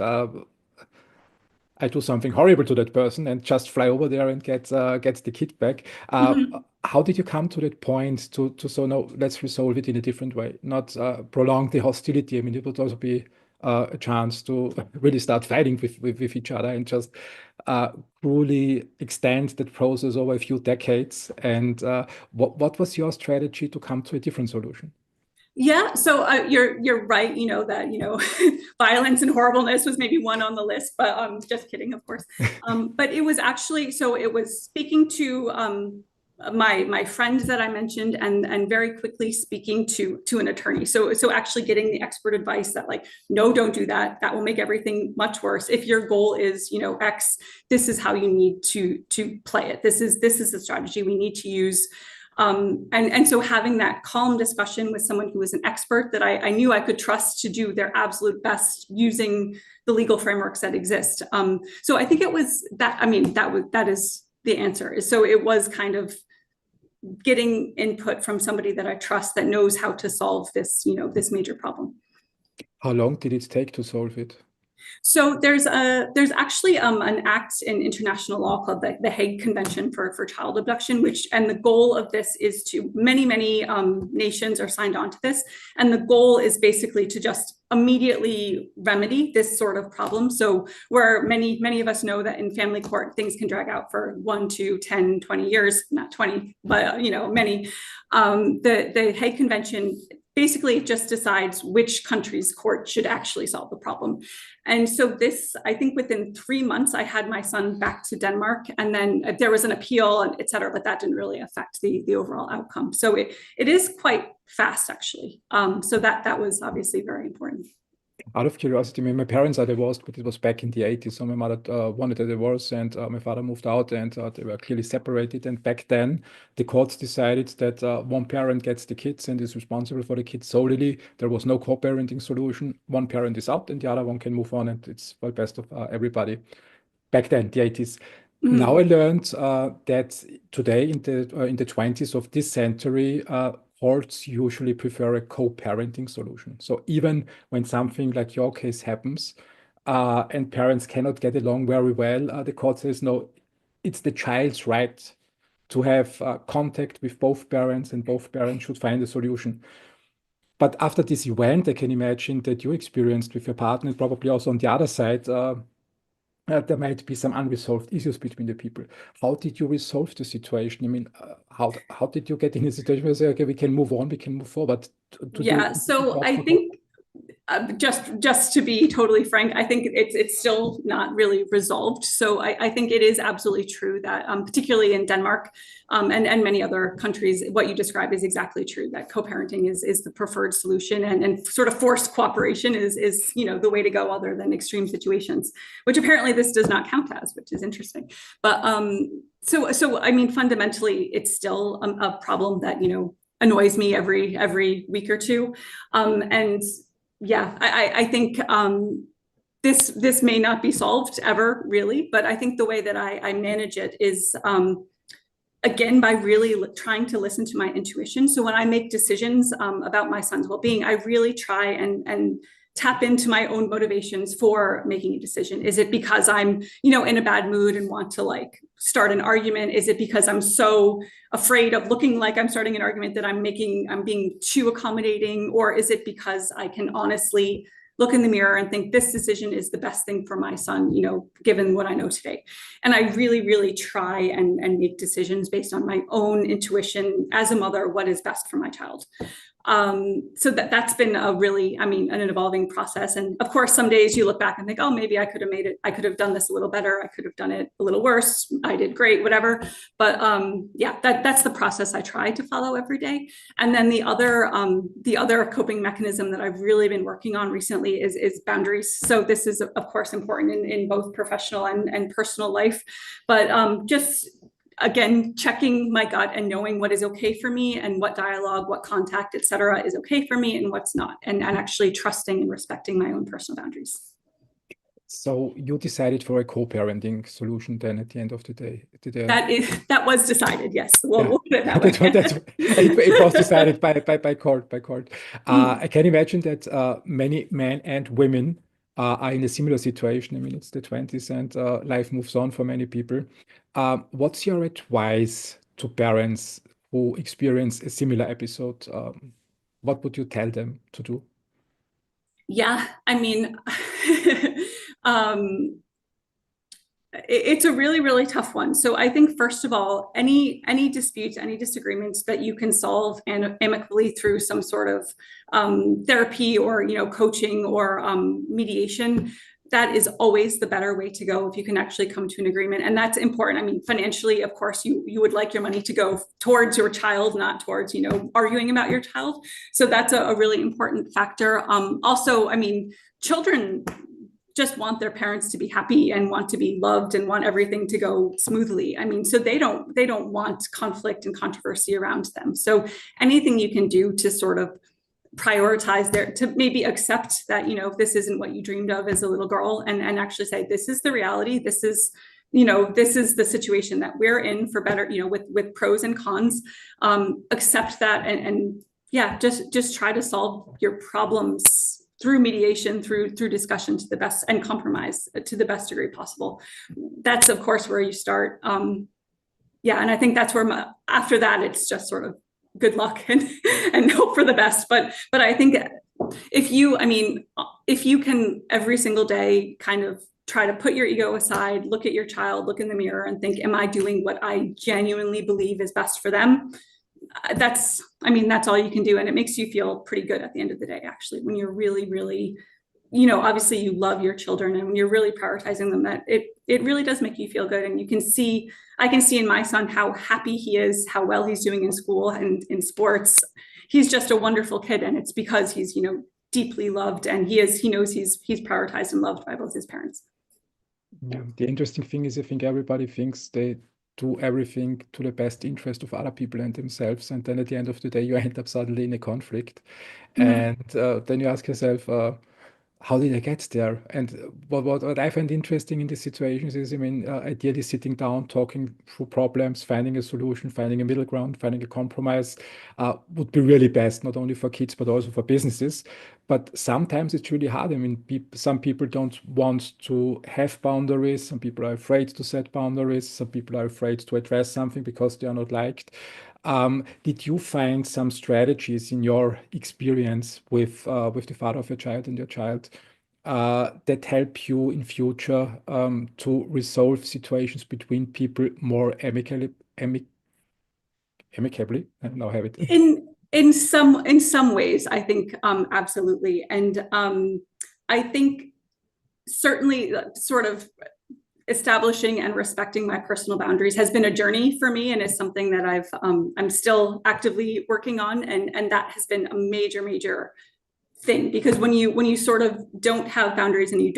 I do something horrible to that person and just fly over there and get the kid back. Mhm. How did you come to that point to so no, let's resolve it in a different way, not prolong the hostility? I mean, it would also be a chance to really start fighting with each other and just uh, truly extend that process over a few decades. And what was your strategy to come to a different solution? Yeah, so you're right. That violence and horribleness was maybe one on the list, but just kidding, of course. But it was actually so it was speaking to my friend that I mentioned, and very quickly speaking to an attorney. So actually getting the expert advice that like, no, don't do that. That will make everything much worse. If your goal is X, this is how you need to play it. This is the strategy we need to use. And so having that calm discussion with someone who was an expert that I knew I could trust to do their absolute best using the legal frameworks that exist. So I think it was that. I mean, that is the answer. So it was kind of getting input from somebody that I trust that knows how to solve this major problem. How long did it take to solve it? So there's actually an act in international law called the Hague Convention for Child Abduction, and the goal of this is to many nations are signed on to this, and the goal is basically to just immediately remedy this sort of problem. So where many of us know that in family court things can drag out for 1, 2, 10, 20 years, not 20, but many. The Hague Convention basically just decides which country's court should actually solve the problem. And so this, I think within 3 months, I had my son back to Denmark, and then there was an appeal and et cetera, but that didn't really affect the overall outcome. So it is quite fast, actually. So that was obviously very important. Out of curiosity, I mean, my parents are divorced, but it was back in the 80s. So my mother wanted a divorce, and my father moved out, and they were clearly separated. And back then, the courts decided that one parent gets the kids and is responsible for the kids solely. There was no co-parenting solution. One parent is out, and the other one can move on, and it's for the best of everybody. Back then, the 80s. Now I Mhm. learned that today, in the 20s of this century, courts usually prefer a co-parenting solution. So even when something like your case happens, and parents cannot get along very well, the court says no, it's the child's right to have contact with both parents, and both parents should find a solution. But after this event, I can imagine that you experienced with your partner, and probably also on the other side, there might be some unresolved issues between the people. How did you resolve the situation? I mean, how did you get in a situation where you say, okay, we can move on, we can move forward? To do Yeah, so talk I to think just to be totally frank, I think it's still not really resolved. So I think it is absolutely true that particularly in Denmark and many other countries, what you describe is exactly true, that co-parenting is the preferred solution, and sort of forced cooperation is the way to go other than extreme situations, which apparently this does not count as, which is interesting. But so I mean, fundamentally, it's still a problem that annoys me every week or two. And yeah, I think this may not be solved ever, really, but I think the way that I manage it is again by really trying to listen to my intuition. So when I make decisions about my son's well-being, I really try and tap into my own motivations for making a decision. Is it because I'm in a bad mood and want to like start an argument? Is it because I'm so afraid of looking like I'm starting an argument that I'm being too accommodating? Or is it because I can honestly look in the mirror and think this decision is the best thing for my son, given what I know today? And I really try and make decisions based on my own intuition as a mother, what is best for my child. So that's been an evolving process. And of course, some days you look back and think, oh, maybe I could have done this a little better. I could have done it a little worse. I did great, whatever. But yeah, that's the process I try to follow every day. And then the other coping mechanism that I've really been working on recently is boundaries. So this is of course important in both professional and personal life, but just again, checking my gut and knowing what is okay for me and what dialogue, what contact, et cetera, is okay for me and what's not, and actually trusting and respecting my own personal boundaries. So you decided for a co-parenting solution then at the end of the day. That was decided, yes. Yeah, We'll put it that way. it was decided by court. Mm. I can imagine that many men and women are in a similar situation. I mean, it's the 20s and life moves on for many people. What's your advice to parents who experience a similar episode? What would you tell them to do? Yeah, I mean, um, it's a really, really tough one. So I think first of all, any disputes, any disagreements that you can solve and amicably through some sort of therapy or coaching or mediation, that is always the better way to go if you can actually come to an agreement. And that's important. I mean, financially, of course, you would like your money to go towards your child, not towards arguing about your child. So that's a really important factor. Also, I mean, children just want their parents to be happy and want to be loved and want everything to go smoothly. I mean, so they don't want conflict and controversy around them. So anything you can do to sort of prioritize to maybe accept that, this isn't what you dreamed of as a little girl, and actually say, this is the reality. This is the situation that we're in, for better, with pros and cons. Accept that, and yeah, just try to solve your problems through mediation, through discussion to the best, and compromise to the best degree possible. That's of course where you start. Yeah, and I think that's where after that it's just sort of good luck and hope for the best. But I think if you can every single day kind of try to put your ego aside, look at your child, look in the mirror and think, am I doing what I genuinely believe is best for them? That's all you can do. And it makes you feel pretty good at the end of the day, actually, when you're really, really, obviously you love your children, and when you're really prioritizing them, that it really does make you feel good. And I can see in my son how happy he is, how well he's doing in school and in sports. He's just a wonderful kid. And it's because he's, deeply loved, and he knows he's prioritized and loved by both his parents. Yeah, the interesting thing is, I think everybody thinks they do everything to the best interest of other people and themselves, and then at the end of the day, you end up suddenly in a conflict, Mhm. and then you ask yourself, how did I get there? And what I find interesting in these situations is, I mean, ideally sitting down, talking through problems, finding a solution, finding a middle ground, finding a compromise would be really best, not only for kids, but also for businesses. But sometimes it's really hard. I mean, some people don't want to have boundaries. Some people are afraid to set boundaries. Some people are afraid to address something because they are not liked. Did you find some strategies in your experience with the father of your child and your child that help you in future to resolve situations between people more amicably? I now have it. In some ways, I think absolutely. And I think certainly sort of establishing and respecting my personal boundaries has been a journey for me, and is something that I'm still actively working on, and that has been a major thing, because when you sort of don't have boundaries, and you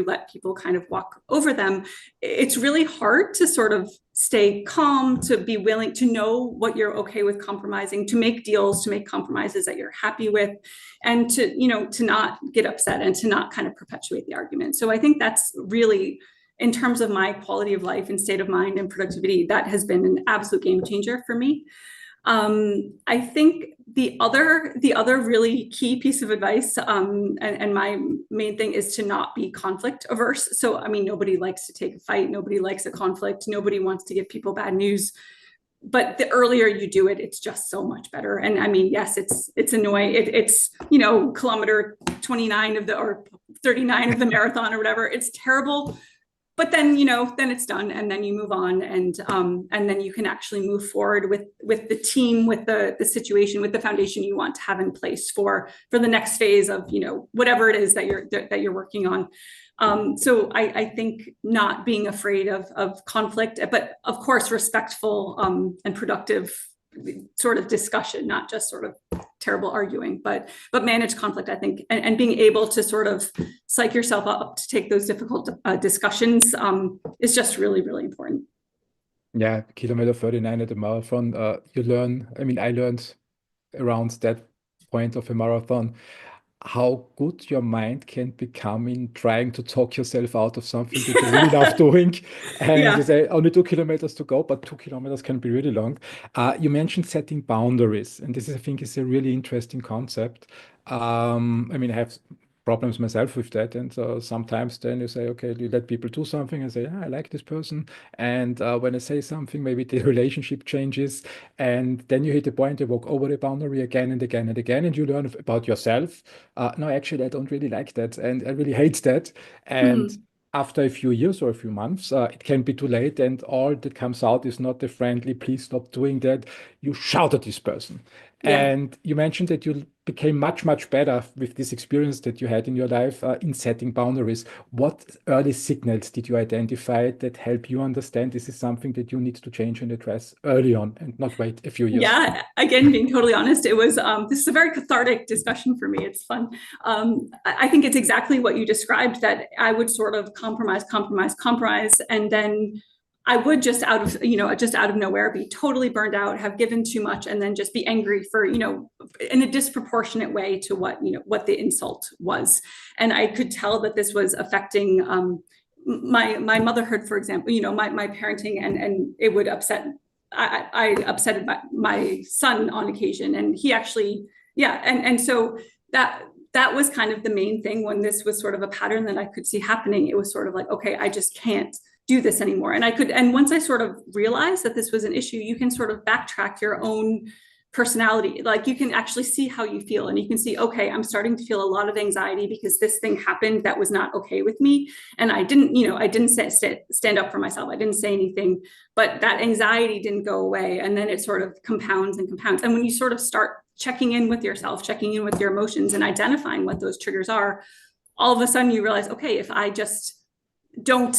let people kind of walk over them, it's really hard to sort of stay calm, to be willing to know what you're okay with compromising, to make deals, to make compromises that you're happy with, and to not get upset, and to not kind of perpetuate the argument. So I think that's really, in terms of my quality of life and state of mind and productivity, that has been an absolute game changer for me. I think the other really key piece of advice, and my main thing, is to not be conflict averse. So, I mean, nobody likes to take a fight. Nobody likes a conflict. Nobody wants to give people bad news. But the earlier you do it, it's just so much better. And I mean, yes, it's annoying. It's kilometer 29 or 39 of the marathon or whatever. It's terrible, but then then it's done, and then you move on, and then you can actually move forward with the team, with the situation, with the foundation you want to have in place for the next phase of whatever it is that you're working on. So I think not being afraid of conflict, but of course respectful and productive sort of discussion, not just sort of terrible arguing, but manage conflict, I think, and being able to sort of psych yourself up to take those difficult discussions is just really, really important. Yeah, kilometer 39 at a marathon, you learn, I mean, I learned around that point of a marathon how good your mind can become in trying to talk yourself out of something that you really love doing. And you Yeah. say only 2 kilometers to go, but 2 kilometers can be really long. You mentioned setting boundaries, and this is, I think, is a really interesting concept. I mean, I have problems myself with that. And sometimes then you say, okay, you let people do something and say, I like this person. And when I say something, maybe the relationship changes. And then you hit a point, you walk over the boundary again and again and again, and you learn about yourself. No, actually, I don't really like that. And I really hate that. And Mhm. after a few years or a few months, it can be too late. And all that comes out is not a friendly, please stop doing that. You shout at this person. Yeah. And you mentioned that you became much, much better with this experience that you had in your life in setting boundaries. What early signals did you identify that help you understand this is something that you need to change and address early on and not wait a few years? Yeah, again, being totally honest, it was this is a very cathartic discussion for me. It's fun. I think it's exactly what you described, that I would sort of compromise, and then I would just out of nowhere be totally burned out, have given too much, and then just be angry for, in a disproportionate way to what the insult was. And I could tell that this was affecting my motherhood, for example, my parenting, and it would upset. I upset my son on occasion, and he actually, yeah, and so that was kind of the main thing when this was sort of a pattern that I could see happening. It was sort of like, okay, I just can't do this anymore. And once I sort of realized that this was an issue, you can sort of backtrack your own personality. Like, you can actually see how you feel, and you can see, okay, I'm starting to feel a lot of anxiety because this thing happened that was not okay with me. And I didn't stand up for myself. I didn't say anything, but that anxiety didn't go away. And then it sort of compounds and compounds. And when you sort of start checking in with yourself, checking in with your emotions, and identifying what those triggers are, all of a sudden you realize, okay, if I just don't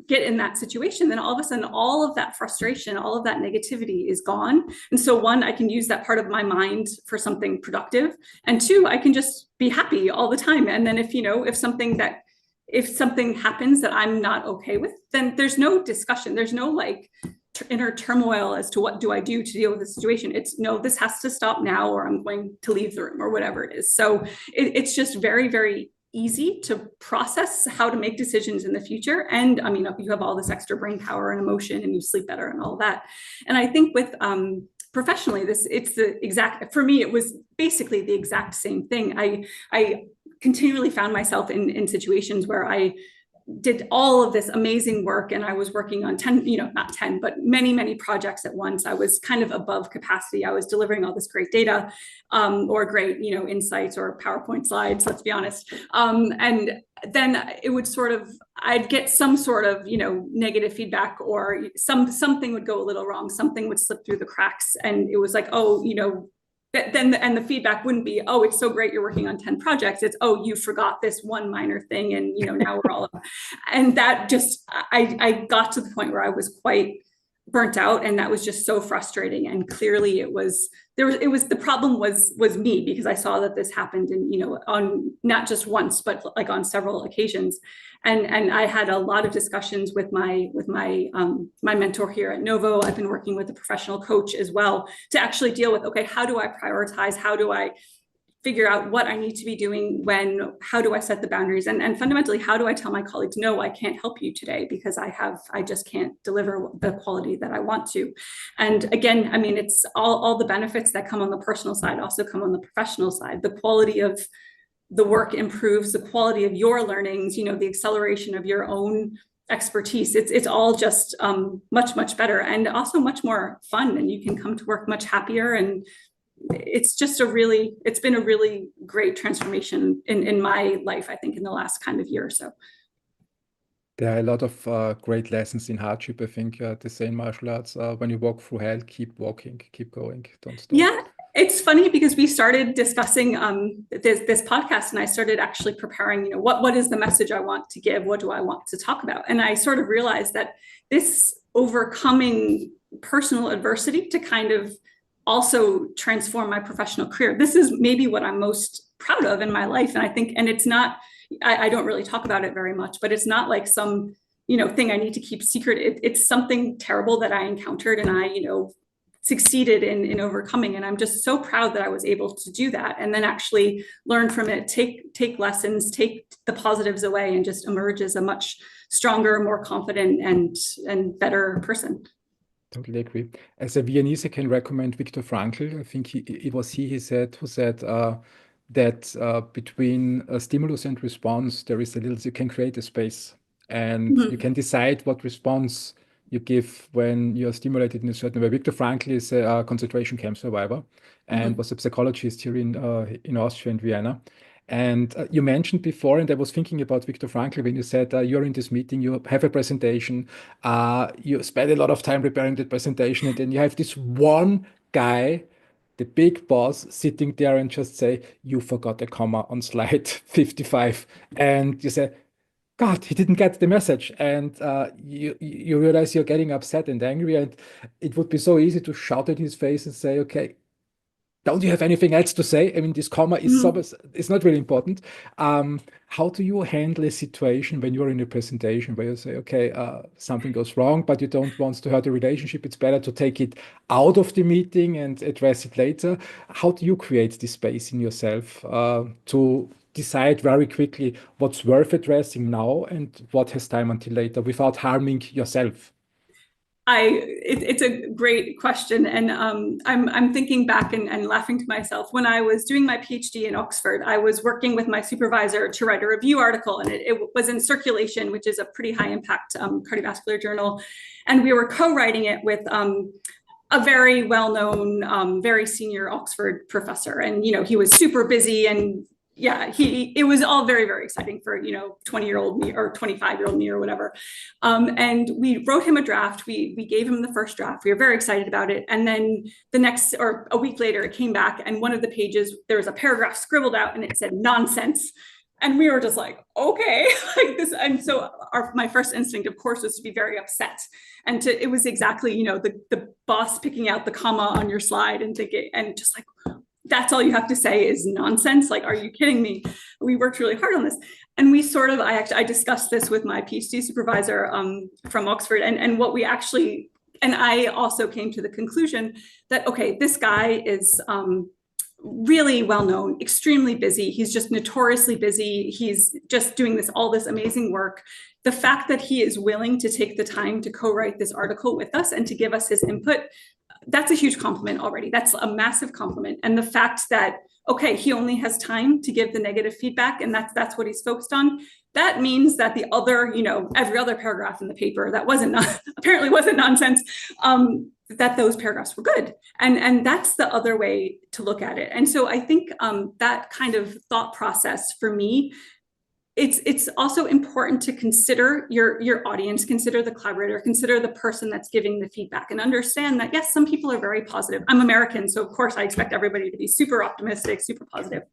get in that situation, then all of a sudden all of that frustration, all of that negativity is gone. And so, one, I can use that part of my mind for something productive, and two, I can just be happy all the time. And then if something happens that I'm not okay with, then there's no discussion, there's no like inner turmoil as to what do I do to deal with the situation. It's no, this has to stop now, or I'm going to leave the room, or whatever it is. So it's just very, very easy to process how to make decisions in the future. And I mean, you have all this extra brain power and emotion, and you sleep better and all that. And I think with professionally, for me, it was basically the exact same thing. I continually found myself in situations where I did all of this amazing work, and I was working on 10, not 10, but many, many projects at once. I was kind of above capacity. I was delivering all this great data, or great, insights or PowerPoint slides, let's be honest. And then it would I'd get some sort of, negative feedback, or something would go a little wrong. Something would slip through the cracks. And it was like, oh, then the feedback wouldn't be, oh, it's so great you're working on 10 projects. It's, oh, you forgot this one minor thing, and now we're all and that just I got to the point where I was quite burnt out, and that was just so frustrating. And clearly the problem was me, because I saw that this happened, and on not just once, but like on several occasions. And I had a lot of discussions with my mentor here at Novo. I've been working with a professional coach as well to actually deal with, okay, how do I prioritize? How do I figure out what I need to be doing how do I set the boundaries? And fundamentally, how do I tell my colleagues, no, I can't help you today because I just can't deliver the quality that I want to. And again, I mean, it's all the benefits that come on the personal side also come on the professional side. The quality of the work improves, the quality of your learnings, the acceleration of your own expertise. It's all just much, much better, and also much more fun. And you can come to work much happier, and it's been a really great transformation in my life, I think, in the last kind of year or so. There are a lot of great lessons in hardship. I think they say in martial arts, when you walk through hell, keep walking, keep going, don't stop. Yeah, it's funny because we started discussing this podcast, and I started actually preparing, what is the message I want to give? What do I want to talk about? And I sort of realized that this overcoming personal adversity to kind of also transform my professional career. This is maybe what I'm most proud of in my life. And I think, and it's not, I don't really talk about it very much, but it's not like some, thing I need to keep secret. It's something terrible that I encountered, and I, succeeded in overcoming. And I'm just so proud that I was able to do that, and then actually learn from it, take lessons, take the positives away, and just emerge as a much stronger, more confident and better person. Totally agree. As a Viennese, I can recommend Viktor Frankl. I think he said, who said, that between a stimulus and response, there is a little, you can create a space and you Mhm. can decide what response you give when you're stimulated in a certain way. Viktor Frankl is a concentration camp survivor and Mhm. was a psychologist here in Austria and Vienna. And you mentioned before, and I was thinking about Viktor Frankl when you said you're in this meeting, you have a presentation, you spend a lot of time preparing that presentation, and then you have this one guy, the big boss, sitting there and just say, "You forgot a comma on slide 55," and you say, God, he didn't get the message, and you realize you're getting upset and angry, and it would be so easy to shout at his face and say, "Okay, don't you have anything else to say? I mean, this comma is so, Mhm. it's not really important." How do you handle a situation when you're in a presentation where you say, okay, something goes wrong, but you don't want to hurt the relationship? It's better to take it out of the meeting and address it later. How do you create this space in yourself to decide very quickly what's worth addressing now and what has time until later without harming yourself? It's a great question, and I'm thinking back and laughing to myself. When I was doing my PhD in Oxford, I was working with my supervisor to write a review article, and it was in Circulation, which is a pretty high impact cardiovascular journal, and we were co-writing it with a very well-known, very senior Oxford professor, and he was super busy and. Yeah, it was all very, very exciting for 20-year-old me or 25-year-old me or whatever. And we wrote him a draft. We gave him the first draft. We were very excited about it. And then the next, or a week later, it came back, and one of the pages, there was a paragraph scribbled out, and it said nonsense. And we were just like, okay, like this. And so my first instinct, of course, was to be very upset. And it was exactly, the boss picking out the comma on your slide and thinking, and just like, that's all you have to say is nonsense. Like, are you kidding me? We worked really hard on this. And we sort of, I discussed this with my PhD supervisor from Oxford, and what we actually, and I also came to the conclusion that, okay, this guy is really well known, extremely busy. He's just notoriously busy. He's just doing all this amazing work. The fact that he is willing to take the time to co-write this article with us and to give us his input, that's a huge compliment already. That's a massive compliment. And the fact that, okay, he only has time to give the negative feedback, and that's what he's focused on. That means that the other, every other paragraph in the paper that apparently wasn't nonsense, that those paragraphs were good. And that's the other way to look at it. And so I think that kind of thought process for me, it's also important to consider your audience, consider the collaborator, consider the person that's giving the feedback, and understand that, yes, some people are very positive. I'm American, so of course I expect everybody to be super optimistic, super positive.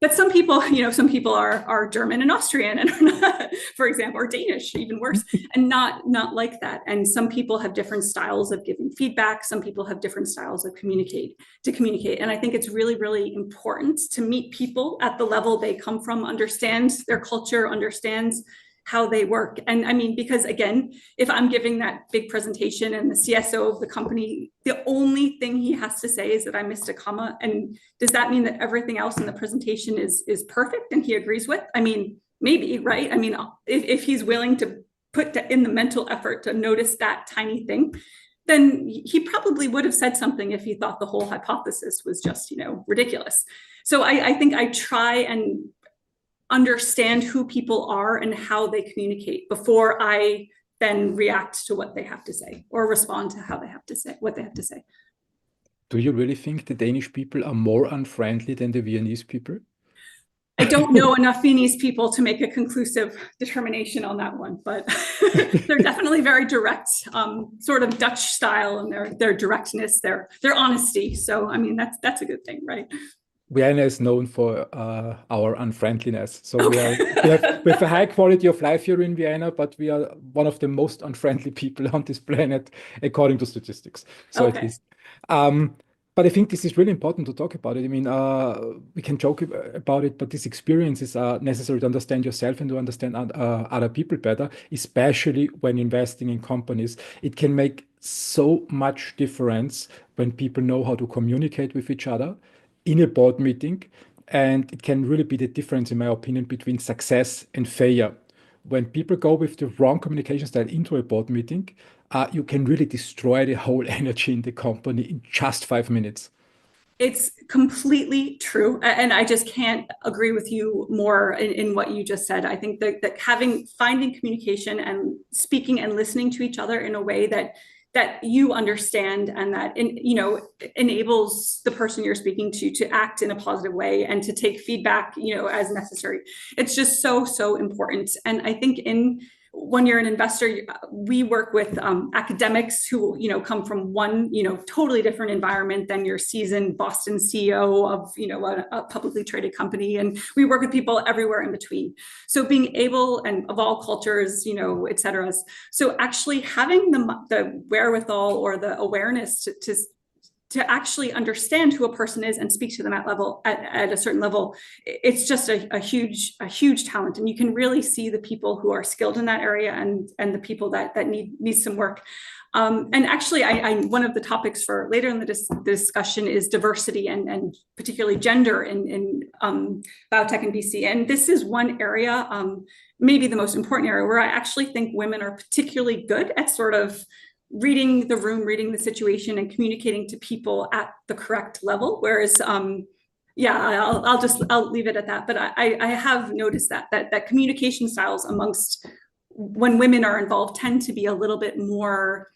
But some people, some people are German and Austrian, and are not, for example, or Danish, even worse, and not like that. And some people have different styles of giving feedback. Some people have different styles of communicate. And I think it's really, really important to meet people at the level they come from, understand their culture, understands how they work. And I mean, because again, if I'm giving that big presentation and the CSO of the company, the only thing he has to say is that I missed a comma, and does that mean that everything else in the presentation is perfect and he agrees with? I mean, maybe, right? I mean, if he's willing to put in the mental effort to notice that tiny thing, then he probably would have said something if he thought the whole hypothesis was just, ridiculous. So I think I try and understand who people are and how they communicate before I then react to what they have to say or respond to how they have to say what they have to say. Do you really think the Danish people are more unfriendly than the Viennese people? I don't know enough Viennese people to make a conclusive determination on that one, but they're definitely very direct, sort of Dutch style, and their directness, their honesty. So I mean, that's a good thing, right? Vienna is known for our unfriendliness. So Okay. we have a high quality of life here in Vienna, but we are one of the most unfriendly people on this planet, according to statistics. So at Okay. least. But I think this is really important to talk about it. I mean, we can joke about it, but this experience is necessary to understand yourself and to understand other people better, especially when investing in companies. It can make so much difference when people know how to communicate with each other in a board meeting. And it can really be the difference, in my opinion, between success and failure. When people go with the wrong communication style into a board meeting, you can really destroy the whole energy in the company in just 5 minutes. It's completely true. And I just can't agree with you more in what you just said. I think that finding communication and speaking and listening to each other in a way that you understand and that enables the person you're speaking to act in a positive way and to take feedback as necessary. It's just so important. And I think when you're an investor, we work with academics who come from one totally different environment than your seasoned Boston CEO of a publicly traded company, and we work with people everywhere in between. So being able, and of all cultures, et cetera. So actually having the wherewithal or the awareness to actually understand who a person is and speak to them at a certain level, it's just a huge talent. And you can really see the people who are skilled in that area and the people that need some work. And actually, one of the topics for later in the discussion is diversity and particularly gender in biotech and VC. And this is one area, maybe the most important area, where I actually think women are particularly good at sort of reading the room, reading the situation, and communicating to people at the correct level. Whereas, I'll leave it at that. But I have noticed that communication styles amongst when women are involved tend to be a little bit more.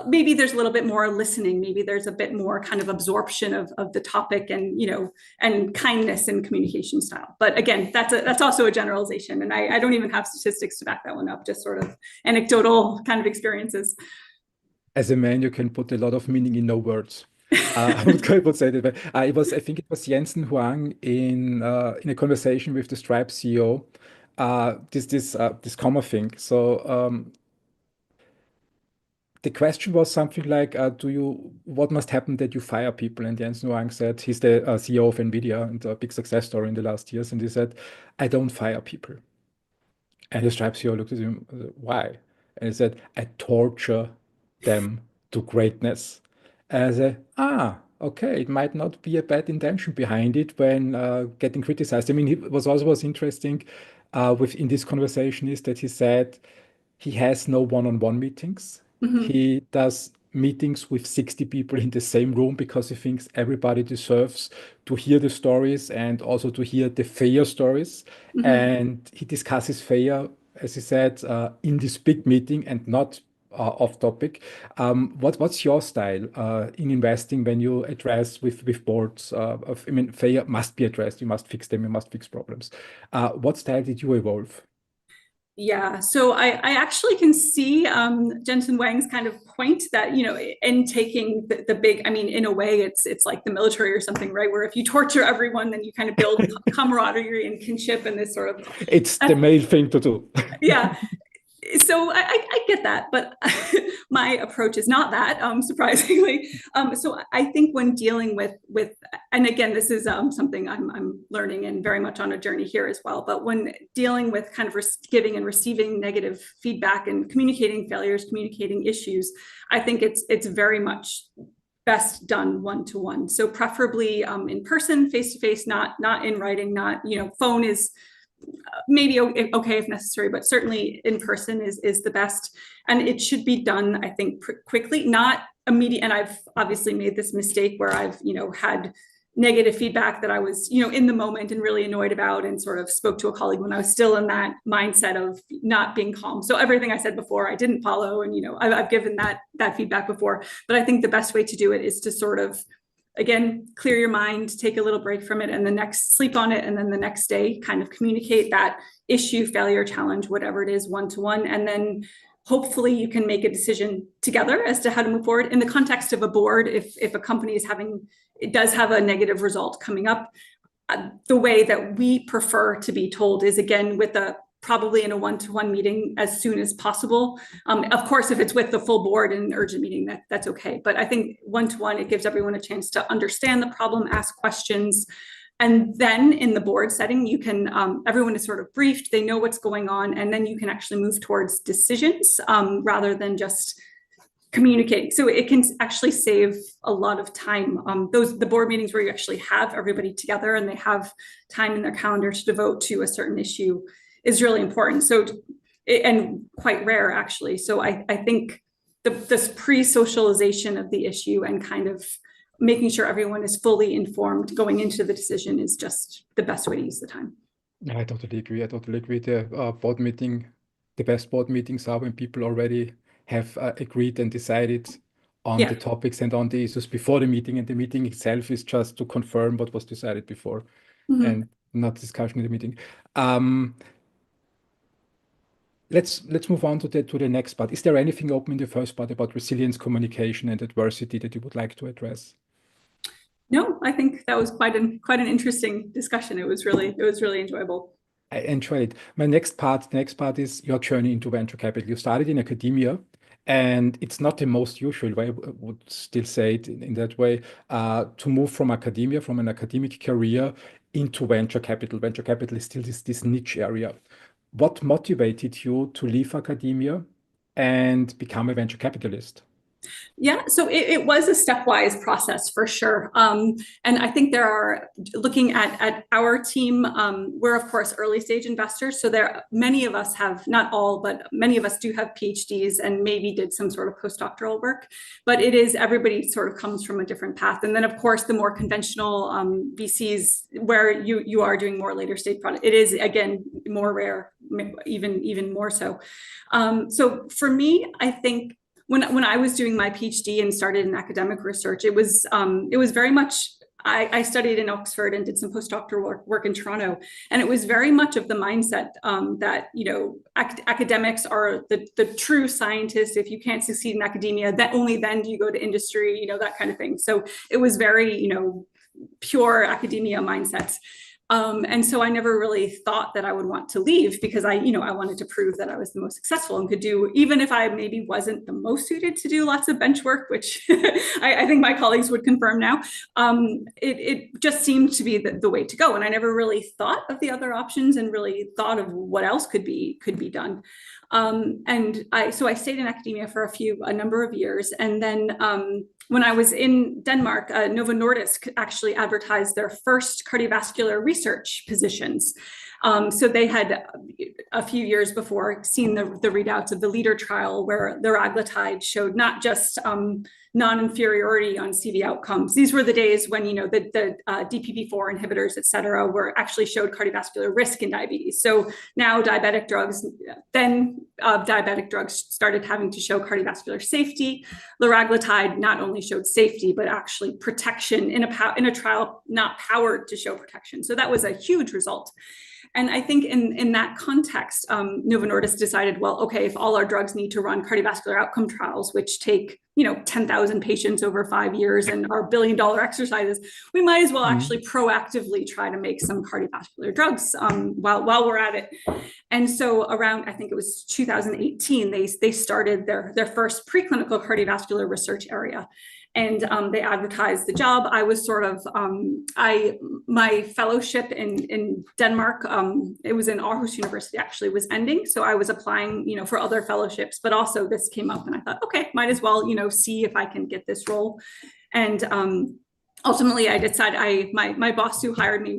Maybe there's a little bit more listening. Maybe there's a bit more kind of absorption of the topic and kindness in communication style. But again, that's also a generalization, and I don't even have statistics to back that one up. Just sort of anecdotal kind of experiences. As a man, you can put a lot of meaning in no words. I would say that. I think it was Jensen Huang in a conversation with the Stripe CEO. This comma thing. So the question was something like, what must happen that you fire people? And Jensen Huang said he's the CEO of Nvidia and a big success story in the last years, and he said, "I don't fire people." And the Stripe CEO looked at him, why? And he said, "I torture them to greatness." And I said, okay, it might not be a bad intention behind it when getting criticized. I mean, was interesting within this conversation is that he said he has no one-on-one meetings. He does meetings with 60 people in the same room because he thinks everybody deserves to hear the stories and also to hear the fair stories. And he discusses fair, as he said, in this big meeting and not off topic. What's your style in investing when you address with boards? Failure must be addressed. You must fix them. You must fix problems. What style did you evolve? Yeah, so I actually can see Jensen Wang's kind of point that, in taking the big, I mean, in a way, it's like the military or something, right? Where if you torture everyone, then you kind of build camaraderie and kinship and this sort of. It's the male thing to do. Yeah. So I get that, but my approach is not that, surprisingly. So I think when dealing with, and again, this is something I'm learning and very much on a journey here as well. But when dealing with kind of giving and receiving negative feedback and communicating failures, communicating issues, I think it's very much best done one-to-one. So preferably in person, face-to-face, not in writing, not phone is maybe okay if necessary, but certainly in person is the best. And it should be done, I think, quickly, not immediate. And I've obviously made this mistake where I've, had negative feedback that I was, in the moment and really annoyed about, and sort of spoke to a colleague when I was still in that mindset of not being calm. So everything I said before, I didn't follow. And, I've given that feedback before. But I think the best way to do it is to sort of, again, clear your mind, take a little break from it, and sleep on it. And then the next day kind of communicate that issue, failure, challenge, whatever it is, one-to-one. And then hopefully you can make a decision together as to how to move forward. In the context of a board, if a company does have a negative result coming up, the way that we prefer to be told is, again, probably in a one-to-one meeting as soon as possible. Of course, if it's with the full board in an urgent meeting, that's okay. But I think one-to-one, it gives everyone a chance to understand the problem, ask questions. And then in the board setting, you can, everyone is sort of briefed, they know what's going on, and then you can actually move towards decisions rather than just communicating. So it can actually save a lot of time. The board meetings where you actually have everybody together and they have time in their calendar to devote to a certain issue is really important. So, and quite rare actually. So I think this pre-socialization of the issue and kind of making sure everyone is fully informed going into the decision is just the best way to use the time. I totally agree. I totally agree. The board meeting, the best board meetings are when people already have agreed and decided on the topics and on the issues before the meeting, and the meeting itself is just to confirm what was decided before and not discussion in the meeting. Let's move on to the next part. Is there anything open in the first part about resilience, communication, and adversity that you would like to address? No, I think that was quite an interesting discussion. It was really enjoyable. I enjoyed it. The next part is your journey into venture capital. You started in academia, and it's not the most usual way, I would still say it in that way, to move from academia, from an academic career into venture capital. Venture capital is still this niche area. What motivated you to leave academia and become a venture capitalist? Yeah, so it was a stepwise process for sure. And I think there are, looking at our team, we're of course early stage investors. So many of us have, not all, but many of us do have PhDs and maybe did some sort of postdoctoral work. But everybody sort of comes from a different path. And then of course, the more conventional VCs where you are doing more later stage product, it is again more rare, even more so. So for me, I think when I was doing my PhD and started in academic research, it was very much, I studied in Oxford and did some postdoctoral work in Toronto. And it was very much of the mindset that, academics are the true scientists. If you can't succeed in academia, that only then do you go to industry, that kind of thing. So it was very, pure academia mindsets. And so I never really thought that I would want to leave because I wanted to prove that I was the most successful and could do, even if I maybe wasn't the most suited to do lots of bench work, which I think my colleagues would confirm now. It just seemed to be the way to go. And I never really thought of the other options and really thought of what else could be done. So I stayed in academia for a number of years. And then when I was in Denmark, Novo Nordisk actually advertised their first cardiovascular research positions. So they had a few years before seen the readouts of the LEADER trial where liraglutide showed not just non-inferiority on CV outcomes. These were the days when, the DPP-4 inhibitors, et cetera, were actually showed cardiovascular risk in diabetes. So now diabetic drugs started having to show cardiovascular safety. Liraglutide not only showed safety, but actually protection in a trial not powered to show protection. So that was a huge result. And I think in that context, Novo Nordisk decided, well, okay, if all our drugs need to run cardiovascular outcome trials, which take 10,000 patients over 5 years and are billion-dollar exercises, we might as well actually proactively try to make some cardiovascular drugs while we're at it. And so around, I think it was 2018, they started their first preclinical cardiovascular research area. And they advertised the job. I was sort of, my fellowship in Denmark, it was in Aarhus University actually, was ending. So I was applying, for other fellowships, but also this came up and I thought, okay, might as well, see if I can get this role. And ultimately, I decided my boss who hired me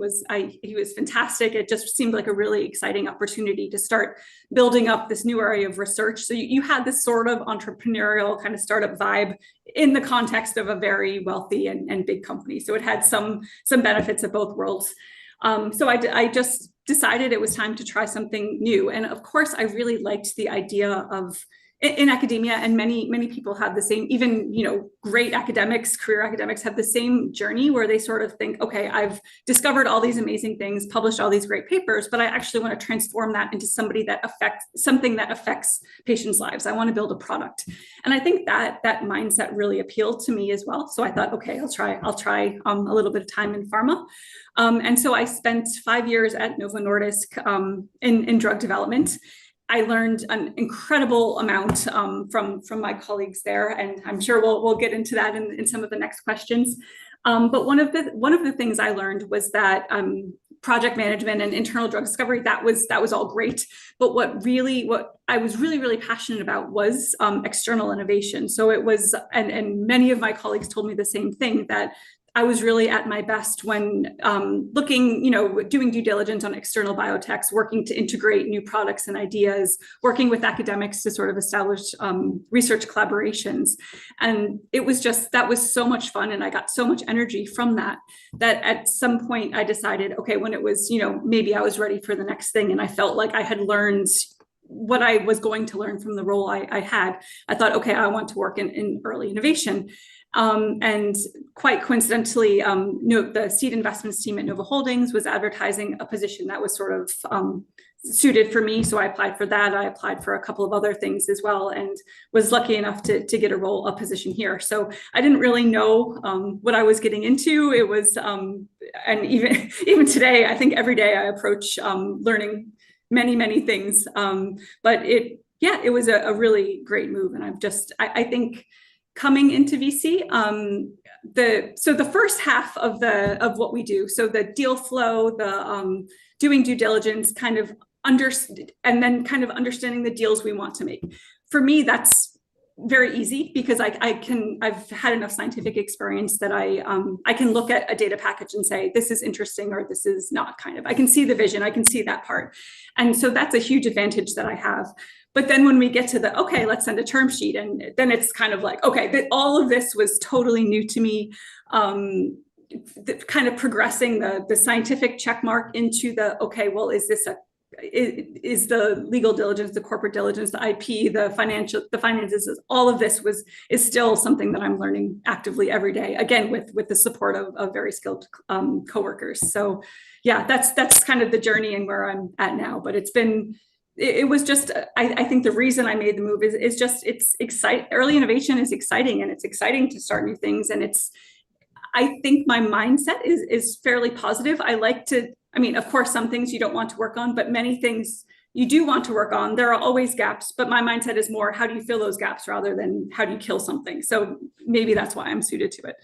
he was fantastic. It just seemed like a really exciting opportunity to start building up this new area of research. So you had this sort of entrepreneurial kind of startup vibe in the context of a very wealthy and big company. So it had some benefits of both worlds. So I just decided it was time to try something new. And of course, I really liked the idea of in academia, and many people have the same, even great academics, career academics have the same journey where they sort of think, okay, I've discovered all these amazing things, published all these great papers, but I actually want to transform that into something that affects patients' lives. I want to build a product, and I think that mindset really appealed to me as well. So I thought, okay, I'll try a little bit of time in pharma, and so I spent 5 years at Novo Nordisk in drug development. I learned an incredible amount from my colleagues there, and I'm sure we'll get into that in some of the next questions. But one of the things I learned was that project management and internal drug discovery, that was all great. But what I was really passionate about was external innovation. So it was, and many of my colleagues told me the same thing, that I was really at my best when looking, doing due diligence on external biotechs, working to integrate new products and ideas, working with academics to sort of establish research collaborations. And that was so much fun. And I got so much energy from that at some point I decided, okay, when it was, maybe I was ready for the next thing. And I felt like I had learned what I was going to learn from the role I had. I thought, okay, I want to work in early innovation. And quite coincidentally, the seed investments team at Novo Holdings was advertising a position that was sort of suited for me. So I applied for that. I applied for a couple of other things as well, and was lucky enough to get a position here. So I didn't really know what I was getting into. It was, and even today, I think every day I approach learning many things. But it was a really great move. And I think coming into VC, the first half of what we do, so the deal flow, the doing due diligence, and then kind of understanding the deals we want to make. For me, that's very easy because I've had enough scientific experience that I can look at a data package and say, this is interesting or this is not. I can see the vision, I can see that part. And so that's a huge advantage that I have. But then when we get to okay, let's send a term sheet, and then it's kind of like, okay, all of this was totally new to me. Kind of progressing the scientific check mark into okay, well, is the legal diligence, the corporate diligence, the IP, the finances, all of this is still something that I'm learning actively every day, again, with the support of very skilled coworkers. So yeah, that's kind of the journey and where I'm at now. But it was just, I think the reason I made the move is just, it's exciting. Early innovation is exciting, and it's exciting to start new things. And I think my mindset is fairly positive. Of course, some things you don't want to work on, but many things you do want to work on. There are always gaps, but my mindset is more, how do you fill those gaps rather than how do you kill something? So maybe that's why I'm suited to it.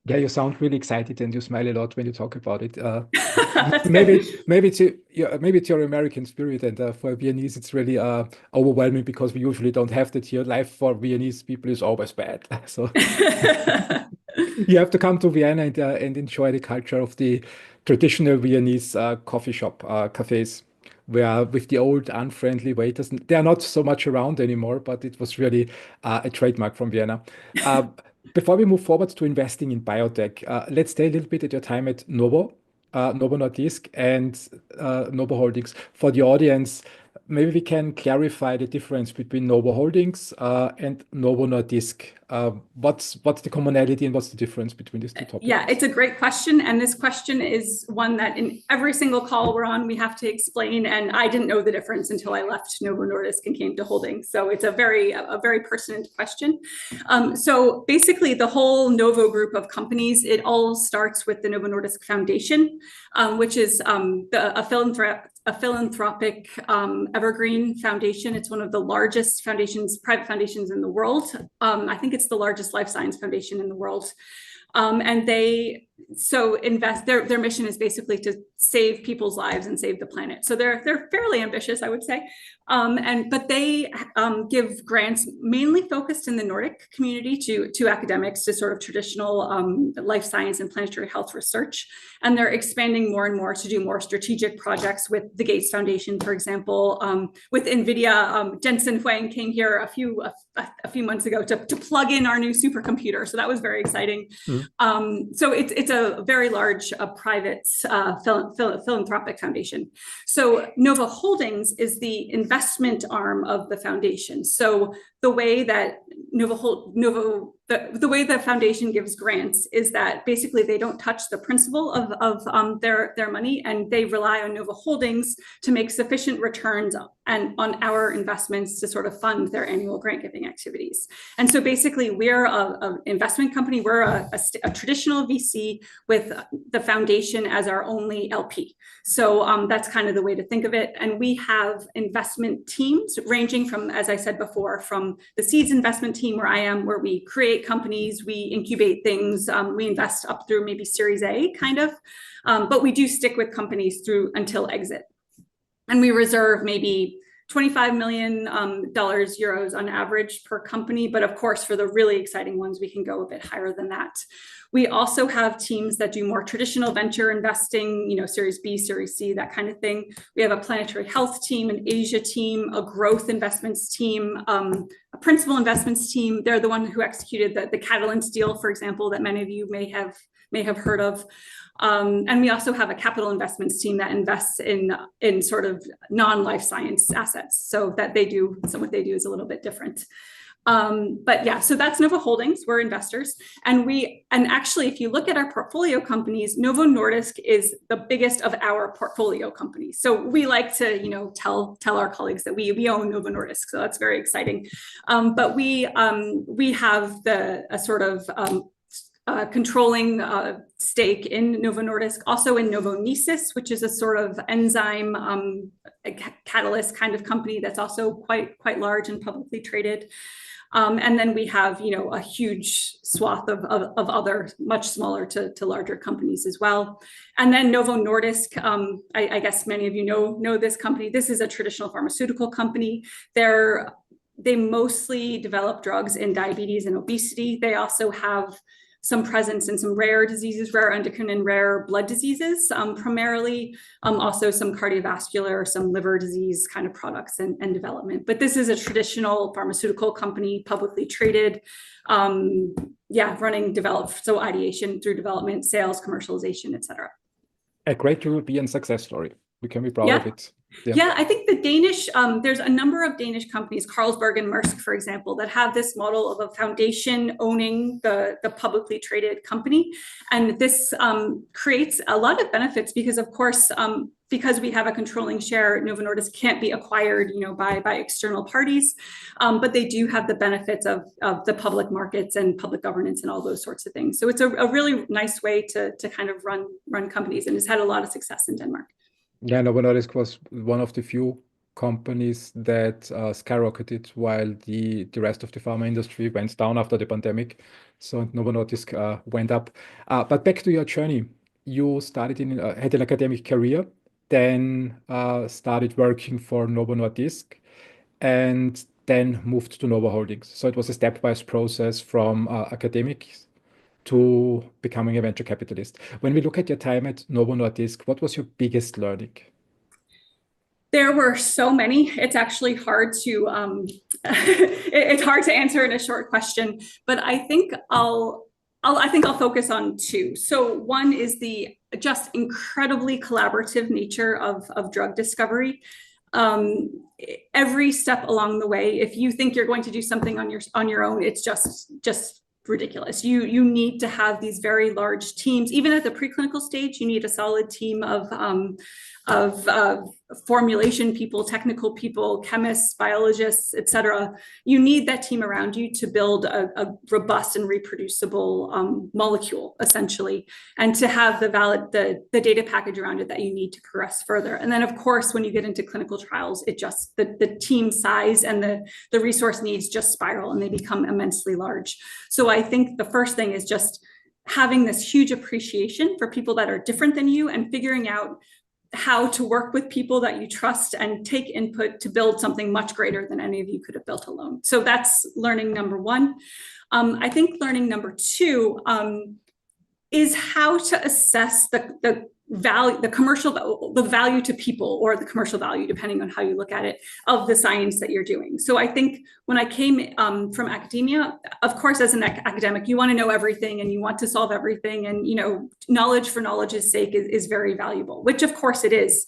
Yeah, you sound really excited and you smile a lot when you talk about it. maybe it's your American spirit, and for Viennese it's really overwhelming because we usually don't have that here. Life for Viennese people is always bad, so you have to come to Vienna and enjoy the culture of the traditional Viennese coffee shop cafes, where with the old unfriendly waiters, they are not so much around anymore, but it was really a trademark from Vienna. Before we move forward to investing in biotech, let's stay a little bit at your time at Novo Nordisk and Novo Holdings. For the audience, maybe we can clarify the difference between Novo Holdings and Novo Nordisk. What's the commonality and what's the difference between these two topics? Yeah, it's a great question. And this question is one that in every single call we're on, we have to explain. And I didn't know the difference until I left Novo Nordisk and came to Holdings. So it's a very pertinent question. So basically the whole Novo group of companies, it all starts with the Novo Nordisk Foundation, which is a philanthropic evergreen foundation. It's one of the largest private foundations in the world. I think it's the largest life science foundation in the world. And they invest, their mission is basically to save people's lives and save the planet. So they're fairly ambitious, I would say. But they give grants mainly focused in the Nordic community to academics, to sort of traditional life science and planetary health research. And they're expanding more and more to do more strategic projects with the Gates Foundation, for example, with NVIDIA. Jensen Huang came here a few months ago to plug in our new supercomputer. So that was very exciting. Mm-hmm. So it's a very large private philanthropic foundation. So Novo Holdings is the investment arm of the foundation. So the way that the way the foundation gives grants is that basically they don't touch the principal of their money, and they rely on Novo Holdings to make sufficient returns and on our investments to sort of fund their annual grant giving activities. And so basically we're an investment company. We're a traditional VC with the foundation as our only LP. So that's kind of the way to think of it. And we have investment teams ranging from, as I said before, from the seeds investment team where I am, where we create companies, we incubate things, we invest up through maybe Series A kind of, but we do stick with companies through until exit. And we reserve maybe $25 million euros on average per company. But of course, for the really exciting ones, we can go a bit higher than that. We also have teams that do more traditional venture investing, Series B, Series C, that kind of thing. We have a planetary health team, an Asia team, a growth investments team, a principal investments team. They're the one who executed the Catalent deal, for example, that many of you may have heard of. And we also have a capital investments team that invests in sort of non-life science assets. So what they do is a little bit different. But yeah, so that's Novo Holdings. We're investors. And actually, if you look at our portfolio companies, Novo Nordisk is the biggest of our portfolio companies. So we like to, tell our colleagues that we own Novo Nordisk. So that's very exciting. But we have a sort of controlling stake in Novo Nordisk, also in Novo Nordisk, which is a sort of enzyme catalyst kind of company that's also quite large and publicly traded. And then we have, a huge swath of other much smaller to larger companies as well. And then Novo Nordisk, I guess many of you know this company. This is a traditional pharmaceutical company. They mostly develop drugs in diabetes and obesity. They also have some presence in some rare diseases, rare endocrine and rare blood diseases, primarily, also some cardiovascular, some liver disease kind of products and development. But this is a traditional pharmaceutical company, publicly traded, running so ideation through development, sales, commercialization, et cetera. A great European success story. We can be proud of it. Yeah, I think the Danish, there's a number of Danish companies, Carlsberg and Maersk, for example, that have this model of a foundation owning the publicly traded company. And this creates a lot of benefits because, of course, because we have a controlling share, Novo Nordisk can't be acquired, by external parties, but they do have the benefits of the public markets and public governance and all those sorts of things. So it's a really nice way to kind of run companies, and it's had a lot of success in Denmark. Yeah, Novo Nordisk was one of the few companies that skyrocketed while the rest of the pharma industry went down after the pandemic. So Novo Nordisk went up. But back to your journey, you started had an academic career, then started working for Novo Nordisk, and then moved to Novo Holdings. So it was a stepwise process from academics to becoming a venture capitalist. When we look at your time at Novo Nordisk, what was your biggest learning? There were so many. It's actually hard to it's hard to answer in a short question. But I think I'll focus on two. So one is the just incredibly collaborative nature of drug discovery. Every step along the way, if you think you're going to do something on your own, it's just ridiculous. You need to have these very large teams. Even at the preclinical stage, you need a solid team of formulation people, technical people, chemists, biologists, et cetera. You need that team around you to build a robust and reproducible molecule, essentially, and to have the data package around it that you need to progress further. And then, of course, when you get into clinical trials, it just the team size and the resource needs just spiral and they become immensely large. So I think the first thing is just having this huge appreciation for people that are different than you and figuring out how to work with people that you trust and take input to build something much greater than any of you could have built alone. So that's learning number one. I think learning number two is how to assess the value, the value to people, or the commercial value, depending on how you look at it, of the science that you're doing. So I think when I came from academia, of course, as an academic, you want to know everything and you want to solve everything. And, knowledge for knowledge's sake is very valuable, which of course it is.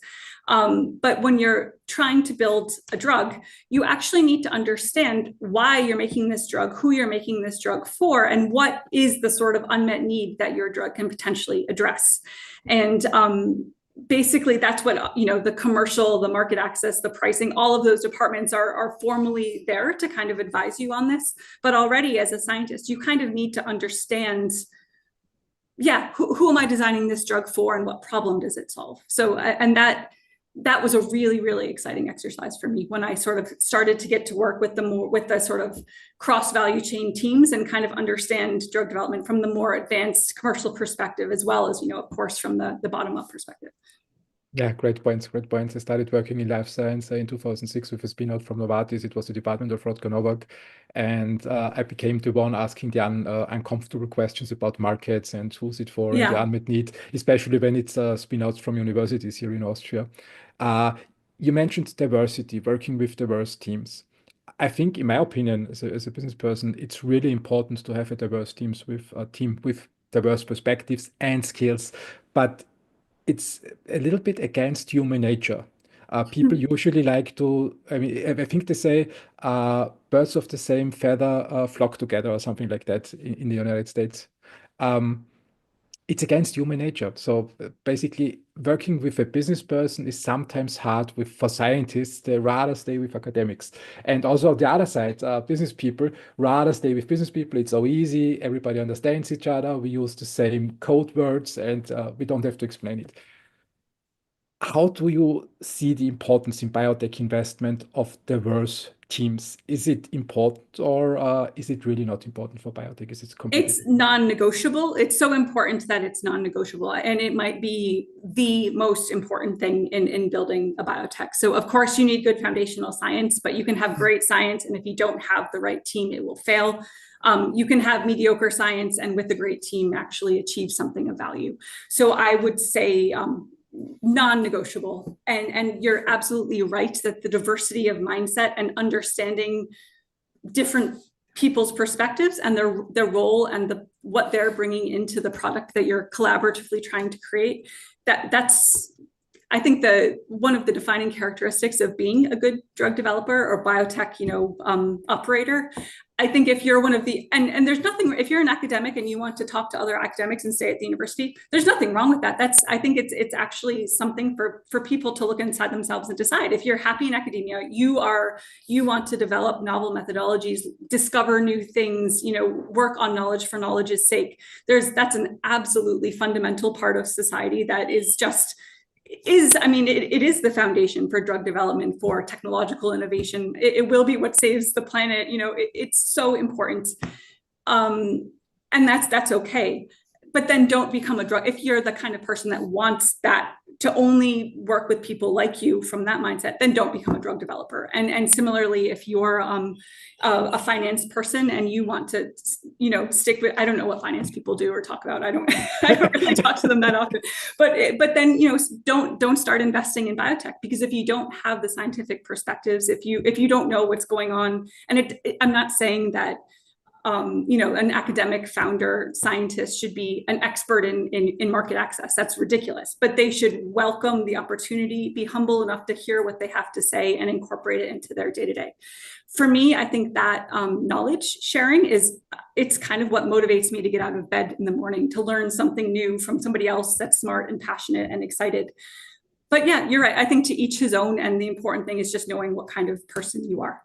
But when you're trying to build a drug, you actually need to understand why you're making this drug, who you're making this drug for, and what is the sort of unmet need that your drug can potentially address. And basically, that's what, the commercial, the market access, the pricing, all of those departments are formally there to kind of advise you on this. But already as a scientist, you kind of need to understand, who am I designing this drug for and what problem does it solve? So, and that was a really, really exciting exercise for me when I sort of started to get to work with the sort of cross value chain teams and kind of understand drug development from the more advanced commercial perspective, as well as, of course, from the bottom up perspective. Yeah, great points, great points. I started working in life science in 2006 with a spin-out from Novartis. It was the Department of Rodger Novak. And I became the one asking the uncomfortable questions about markets and who's it for and the Yeah. unmet need, especially when it's spin-outs from universities here in Austria. Uh, you mentioned diversity, working with diverse teams. I think, in my opinion, as a business person, it's really important to have a diverse team with diverse perspectives and skills. But it's a little bit against human nature. People usually like to, I mean, I think they say birds of the same feather flock together or something like that in the United States. Um, it's against human nature. So basically, working with a business person is sometimes hard for scientists. They rather stay with academics. And also on the other side, business people rather stay with business people. It's so easy. Everybody understands each other. We use the same code words and we don't have to explain it. How do you see the importance in biotech investment of diverse teams? Is it important or is it really not important for biotech? Is it completely It's different? non-negotiable. It's so important that it's non-negotiable, and it might be the most important thing in building a biotech. So of course you need good foundational science, but you can have great science, and if you don't have the right team, it will fail. You can have mediocre science and with a great team actually achieve something of value. So I would say non-negotiable. And you're absolutely right that the diversity of mindset and understanding different people's perspectives and their role and what they're bringing into the product that you're collaboratively trying to create, that's I think one of the defining characteristics of being a good drug developer or biotech, operator. I think if you're one of the, and there's nothing, if you're an academic and you want to talk to other academics and stay at the university, there's nothing wrong with that. I think it's actually something for people to look inside themselves and decide. If you're happy in academia, you want to develop novel methodologies, discover new things, work on knowledge for knowledge's sake. That's an absolutely fundamental part of society that is just, it is the foundation for drug development, for technological innovation. It will be what saves the planet. It's so important. And that's okay. But then don't become a drug. If you're the kind of person that wants that to only work with people like you from that mindset, then don't become a drug developer. And similarly, if you're a finance person and you want to, stick with, I don't know what finance people do or talk about. I don't really talk to them that often. But then don't start investing in biotech, because if you don't have the scientific perspectives, if you don't know what's going on, and I'm not saying that an academic founder scientist should be an expert in market access. That's ridiculous. But they should welcome the opportunity, be humble enough to hear what they have to say and incorporate it into their day-to-day. For me, I think that knowledge sharing it's kind of what motivates me to get out of bed in the morning, to learn something new from somebody else that's smart and passionate and excited. But yeah, you're right. I think to each his own. And the important thing is just knowing what kind of person you are.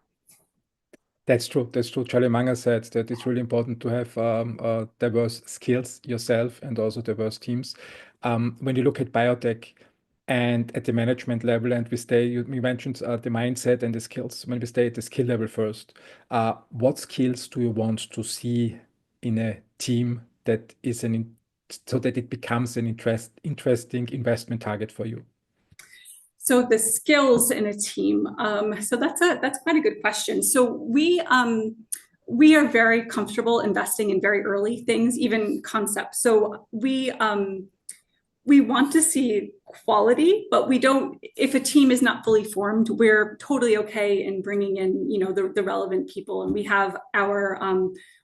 That's true. That's true. Charlie Munger said that it's really important to have diverse skills yourself and also diverse teams. When you look at biotech and at the management level, and you mentioned the mindset and the skills. When we stay at the skill level first, what skills do you want to see in a team that is so that it becomes an interesting investment target for you? So the skills in a team. So that's quite a good question. So we are very comfortable investing in very early things, even concepts. So we want to see quality, but we don't, if a team is not fully formed, we're totally okay in bringing in, the relevant people. And we have our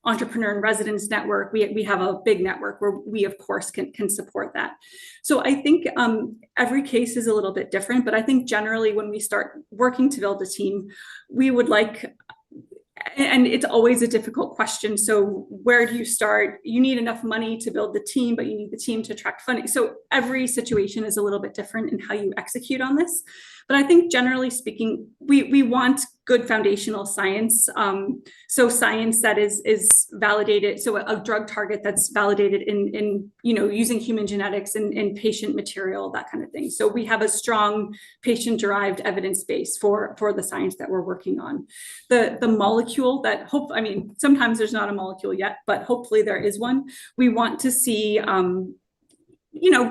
entrepreneur in residence network. We have a big network where we, of course, can support that. So I think every case is a little bit different, but I think generally when we start working to build a team, we would like, and it's always a difficult question. So where do you start? You need enough money to build the team, but you need the team to attract funding. So every situation is a little bit different in how you execute on this. But I think generally speaking, we want good foundational science. So science that is validated. So a drug target that's validated in using human genetics and patient material, that kind of thing. So we have a strong patient-derived evidence base for the science that we're working on. The molecule that sometimes there's not a molecule yet, but hopefully there is one. We want to see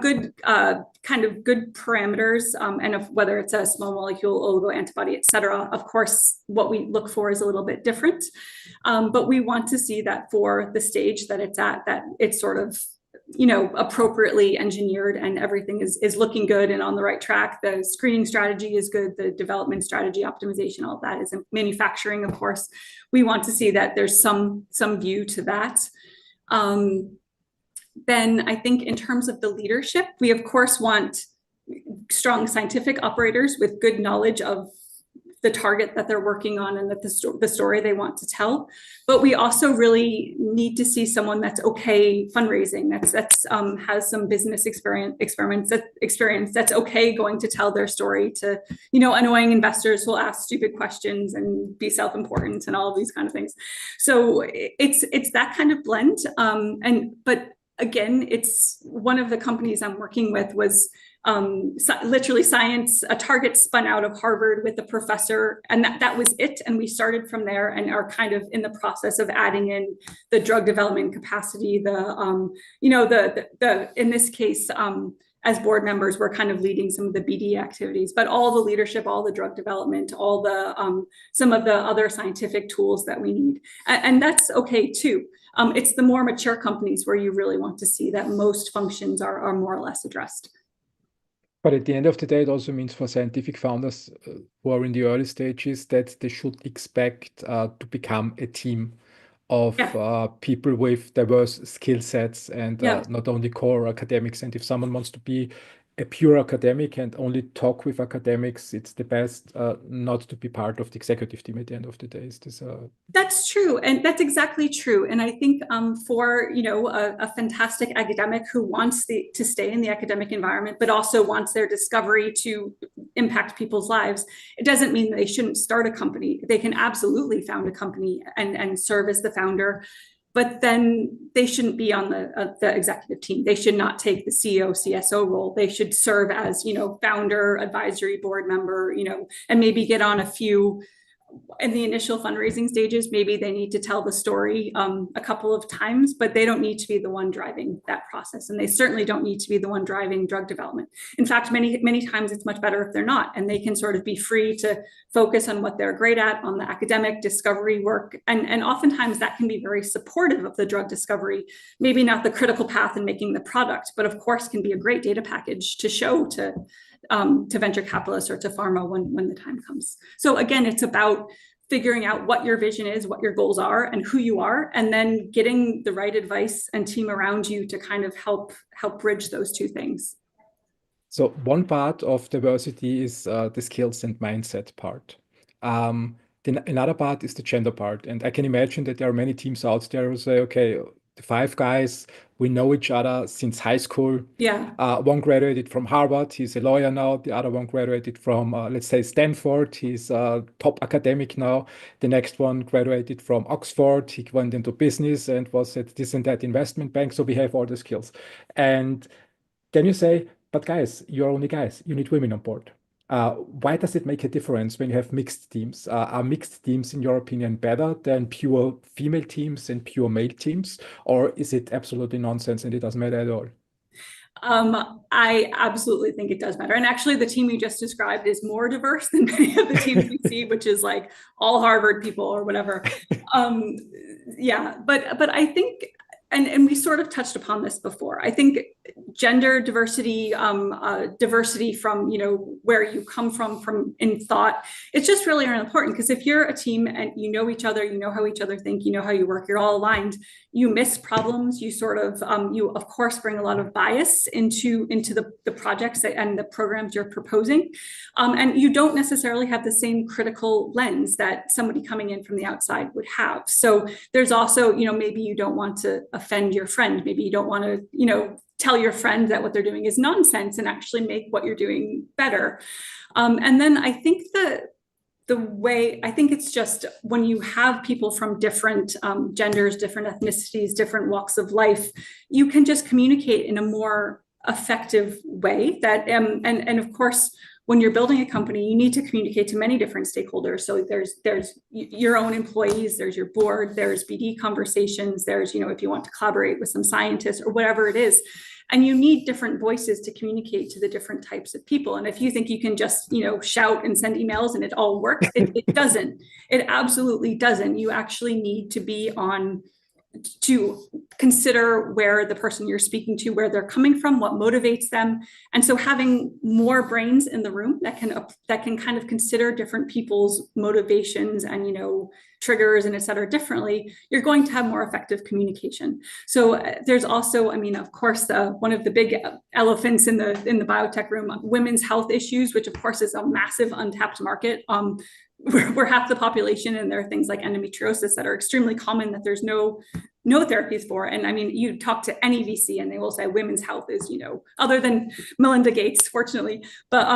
good kind of good parameters, and of whether it's a small molecule, oligo antibody, et cetera. Of course, what we look for is a little bit different, but we want to see that for the stage that it's at, that it's sort of appropriately engineered and everything is looking good and on the right track. The screening strategy is good, the development strategy, optimization, all of that is in manufacturing, of course. We want to see that there's some view to that. Then I think in terms of the leadership, we of course want strong scientific operators with good knowledge of the target that they're working on and that the story they want to tell. But we also really need to see someone that's okay fundraising, that's has some business experience, that's okay going to tell their story to, annoying investors who'll ask stupid questions and be self-important and all of these kind of things. So it's that kind of blend. But again, it's one of the companies I'm working with was literally science, a target spun out of Harvard with a professor, and that was it. And we started from there and are kind of in the process of adding in the drug development capacity, in this case, as board members, we're kind of leading some of the BD activities, but all the leadership, all the drug development, all the some of the other scientific tools that we need. And that's okay too. It's the more mature companies where you really want to see that most functions are more or less addressed. But at the end of the day, it also means for scientific founders who are in the early stages that they should expect to become a team of people with diverse skill sets and not only core academics. And if someone wants to be a pure academic and only talk with academics, it's the best not to be part of the executive team at the end of the day. Is this That's true, and that's exactly true. And I think for a fantastic academic who wants to stay in the academic environment, but also wants their discovery to impact people's lives, it doesn't mean that they shouldn't start a company. They can absolutely found a company and serve as the founder. But then they shouldn't be on the executive team. They should not take the CEO, CSO role. They should serve as, founder, advisory board member, and maybe get on a few in the initial fundraising stages. Maybe they need to tell the story a couple of times, but they don't need to be the one driving that process. And they certainly don't need to be the one driving drug development. In fact, many times it's much better if they're not, and they can sort of be free to focus on what they're great at, on the academic discovery work. And oftentimes that can be very supportive of the drug discovery, maybe not the critical path in making the product, but of course can be a great data package to show to venture capitalists or to pharma when the time comes. So again, it's about figuring out what your vision is, what your goals are, and who you are, and then getting the right advice and team around you to kind of help bridge those two things. So one part of diversity is the skills and mindset part. Another part is the gender part. And I can imagine that there are many teams out there who say, okay, the 5 guys, we know each other since high school. Yeah. One graduated from Harvard. He's a lawyer now. The other one graduated from, let's say, Stanford. He's a top academic now. The next one graduated from Oxford. He went into business and was at this and that investment bank. So we have all the skills. And then you say, but guys, you're only guys. You need women on board. Why does it make a difference when you have mixed teams? Are mixed teams, in your opinion, better than pure female teams and pure male teams? Or is it absolutely nonsense and it doesn't matter at all? I absolutely think it does matter. And actually, the team you just described is more diverse than many of the teams we see, which is like all Harvard people or whatever. But I think, and we sort of touched upon this before, I think gender diversity, diversity from, where you come from in thought, it's just really important, because if you're a team and you know each other, you know how each other think, you know how you work, you're all aligned, you miss problems, you sort of, you of course bring a lot of bias into the projects and the programs you're proposing. And you don't necessarily have the same critical lens that somebody coming in from the outside would have. So there's also, maybe you don't want to offend your friend. Maybe you don't want to, tell your friend that what they're doing is nonsense and actually make what you're doing better. And then I think I think it's just when you have people from different genders, different ethnicities, different walks of life, you can just communicate in a more effective way that, and of course, when you're building a company, you need to communicate to many different stakeholders. So there's your own employees, there's your board, there's BD conversations, there's, if you want to collaborate with some scientists or whatever it is. And you need different voices to communicate to the different types of people. And if you think you can just, shout and send emails and it all works, it doesn't. It absolutely doesn't. You actually need to be on to consider where the person you're speaking to, where they're coming from, what motivates them. And so having more brains in the room that can kind of consider different people's motivations and, triggers and et cetera differently, you're going to have more effective communication. So there's also, of course, one of the big elephants in the biotech room, women's health issues, which of course is a massive untapped market. We're half the population, and there are things like endometriosis that are extremely common that there's no therapies for. And you talk to any VC and they will say women's health is, other than Melinda Gates, fortunately, but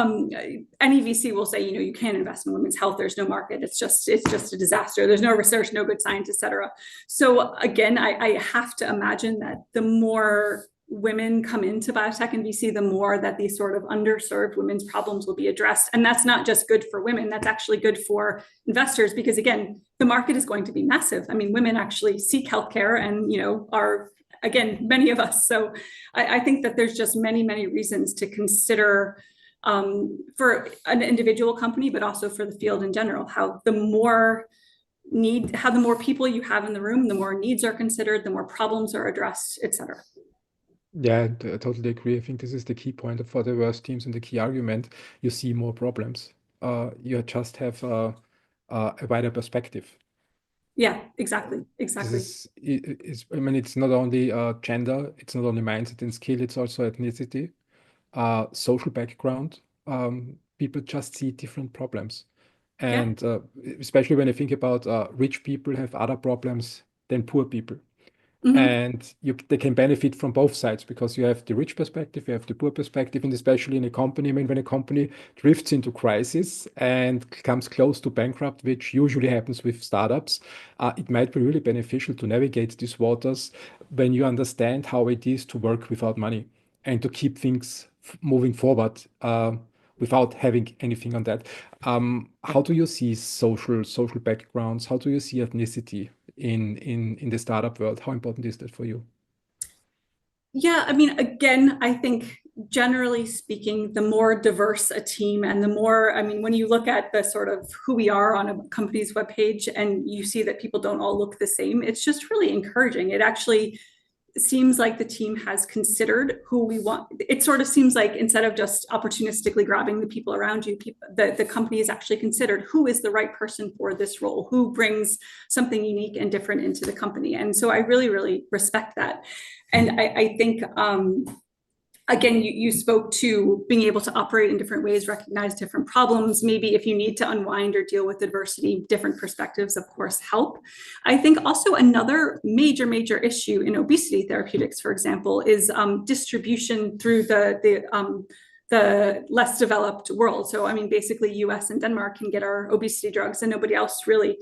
any VC will say, you can't invest in women's health. There's no market. It's just a disaster. There's no research, no good science, et cetera. So again, I have to imagine that the more women come into biotech and VC, the more that these sort of underserved women's problems will be addressed. And that's not just good for women, that's actually good for investors, because again, the market is going to be massive. Women actually seek healthcare and, are, again, many of us. So I think that there's just many, many reasons to consider for an individual company, but also for the field in general, how the more people you have in the room, the more needs are considered, the more problems are addressed, et cetera. Yeah, I totally agree. I think this is the key point for diverse teams and the key argument. You see more problems. You just have a wider perspective. Yeah, exactly. This it's not only gender, it's not only mindset and skill, it's also ethnicity, social background. People just see different problems. And especially when I think about rich people have other problems than poor people. Mm-hmm. And they can benefit from both sides, because you have the rich perspective, you have the poor perspective, and especially in a company, when a company drifts into crisis and comes close to bankrupt, which usually happens with startups, it might be really beneficial to navigate these waters when you understand how it is to work without money and to keep things moving forward without having anything on that. How do you see social backgrounds? How do you see ethnicity in the startup world? How important is that for you? Yeah, again, I think generally speaking, the more diverse a team and the more, when you look at the sort of who we are on a company's webpage and you see that people don't all look the same, it's just really encouraging. It actually seems like the team has considered who we want. It sort of seems like instead of just opportunistically grabbing the people around you, the company has actually considered who is the right person for this role, who brings something unique and different into the company. And so I really, really respect that. And I think, again, you spoke to being able to operate in different ways, recognize different problems. Maybe if you need to unwind or deal with adversity, different perspectives, of course, help. I think also another major issue in obesity therapeutics, for example, is distribution through the less developed world. So, basically US and Denmark can get our obesity drugs and nobody else really.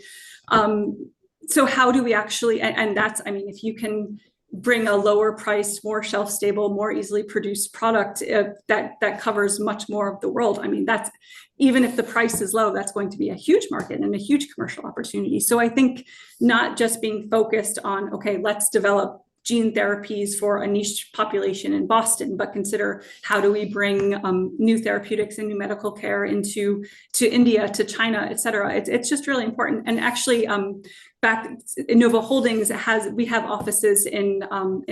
So how do we actually, and that's, if you can bring a lower priced, more shelf stable, more easily produced product that covers much more of the world. That's, even if the price is low, that's going to be a huge market and a huge commercial opportunity. So I think not just being focused on, okay, let's develop gene therapies for a niche population in Boston, but consider how do we bring new therapeutics and new medical care to India, to China, et cetera. It's just really important. And actually, back in Novo Holdings, we have offices in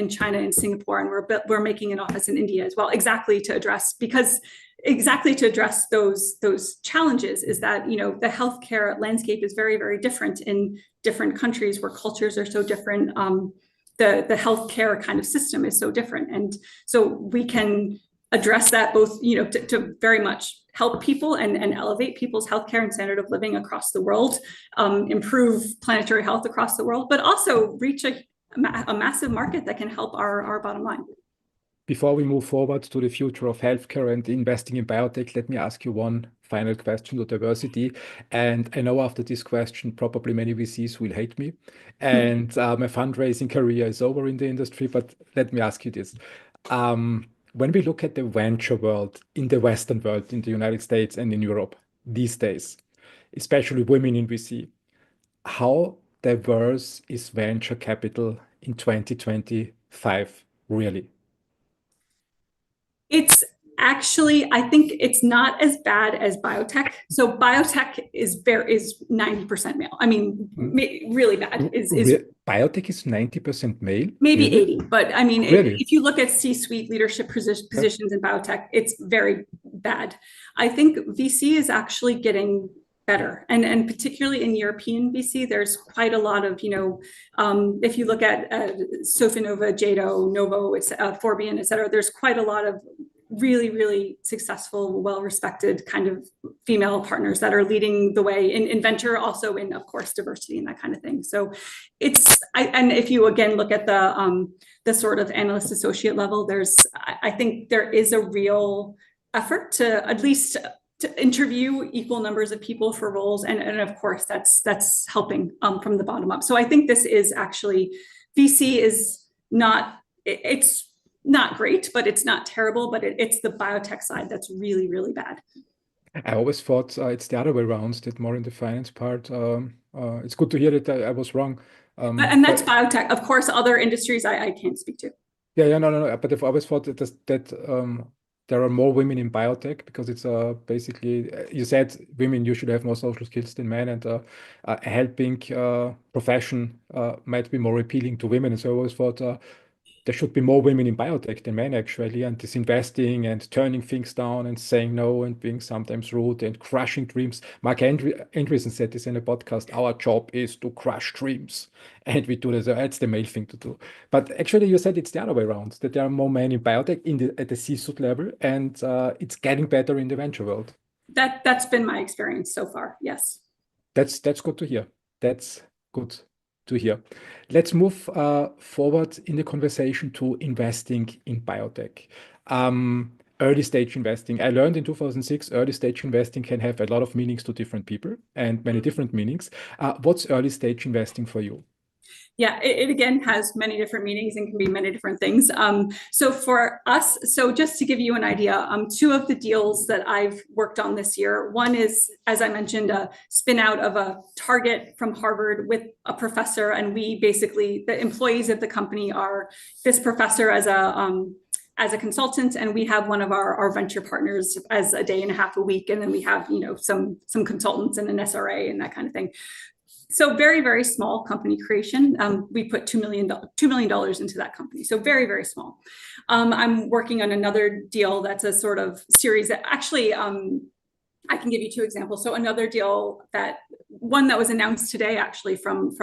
China and Singapore, and we're making an office in India as well, exactly to address those challenges. Is that the healthcare landscape is very, very different in different countries where cultures are so different. The healthcare kind of system is so different, and so we can address that both to very much help people and elevate people's healthcare and standard of living across the world, improve planetary health across the world, but also reach a massive market that can help our bottom line. Before we move forward to the future of healthcare and investing in biotech, let me ask you one final question to diversity. And I know after this question, probably many VCs will hate me. And my fundraising career is over in the industry, but let me ask you this. When we look at the venture world in the Western world, in the United States and in Europe these days, especially women in VC, how diverse is venture capital in 2025 really? It's actually, I think it's not as bad as biotech. So biotech is 90% male. I mean, really bad is biotech is 90% male? maybe Really? 80, but I mean, Really? if you look at C-suite leadership positions in biotech, it's very bad. I think VC is actually getting better, and particularly in European VC, there's quite a lot of, if you look at Sofinova, Jado, Novo, Forbion, et cetera, there's quite a lot of really, really successful, well-respected kind of female partners that are leading the way in venture, also in, of course, diversity and that kind of thing. So and if you again look at the sort of analyst associate level, I think there is a real effort to at least to interview equal numbers of people for roles, and of course that's helping from the bottom up. So I think this is actually, VC is not, it's not great, but it's not terrible, but it's the biotech side that's really, really bad. I always thought it's the other way around, that more in the finance part. It's good to hear that I was wrong. And that's biotech. Of course, other industries I can't speak to. Yeah, no. But I've always thought that there are more women in biotech, because it's basically, you said women usually have more social skills than men, and a helping profession might be more appealing to women. And so I always thought there should be more women in biotech than men, actually, and this investing and turning things down and saying no and being sometimes rude and crushing dreams. Mark Andreessen said this in a podcast: our job is to crush dreams, and we do this. That's the male thing to do. But actually, you said it's the other way around, that there are more men in biotech at the C-suite level, and it's getting better in the venture world. That's been my experience so far. Yes. That's good to hear. That's good to hear. Let's move forward in the conversation to investing in biotech. Early stage investing. I learned in 2006, early stage investing can have a lot of meanings to different people and many different meanings. What's early stage investing for you? Yeah, it again has many different meanings and can be many different things. So for us, so just to give you an idea, two of the deals that I've worked on this year, one is, as I mentioned, a spin out of a target from Harvard with a professor, and we basically, the employees of the company are this professor as a consultant, and we have one of our venture partners as a day and a half a week, and then we have some consultants and an SRA and that kind of thing. So very, very small company creation. We put $2 million into that company. So very, very small. I'm working on another deal that's a sort of series that actually, I can give you two examples. So another deal, one that was announced today actually from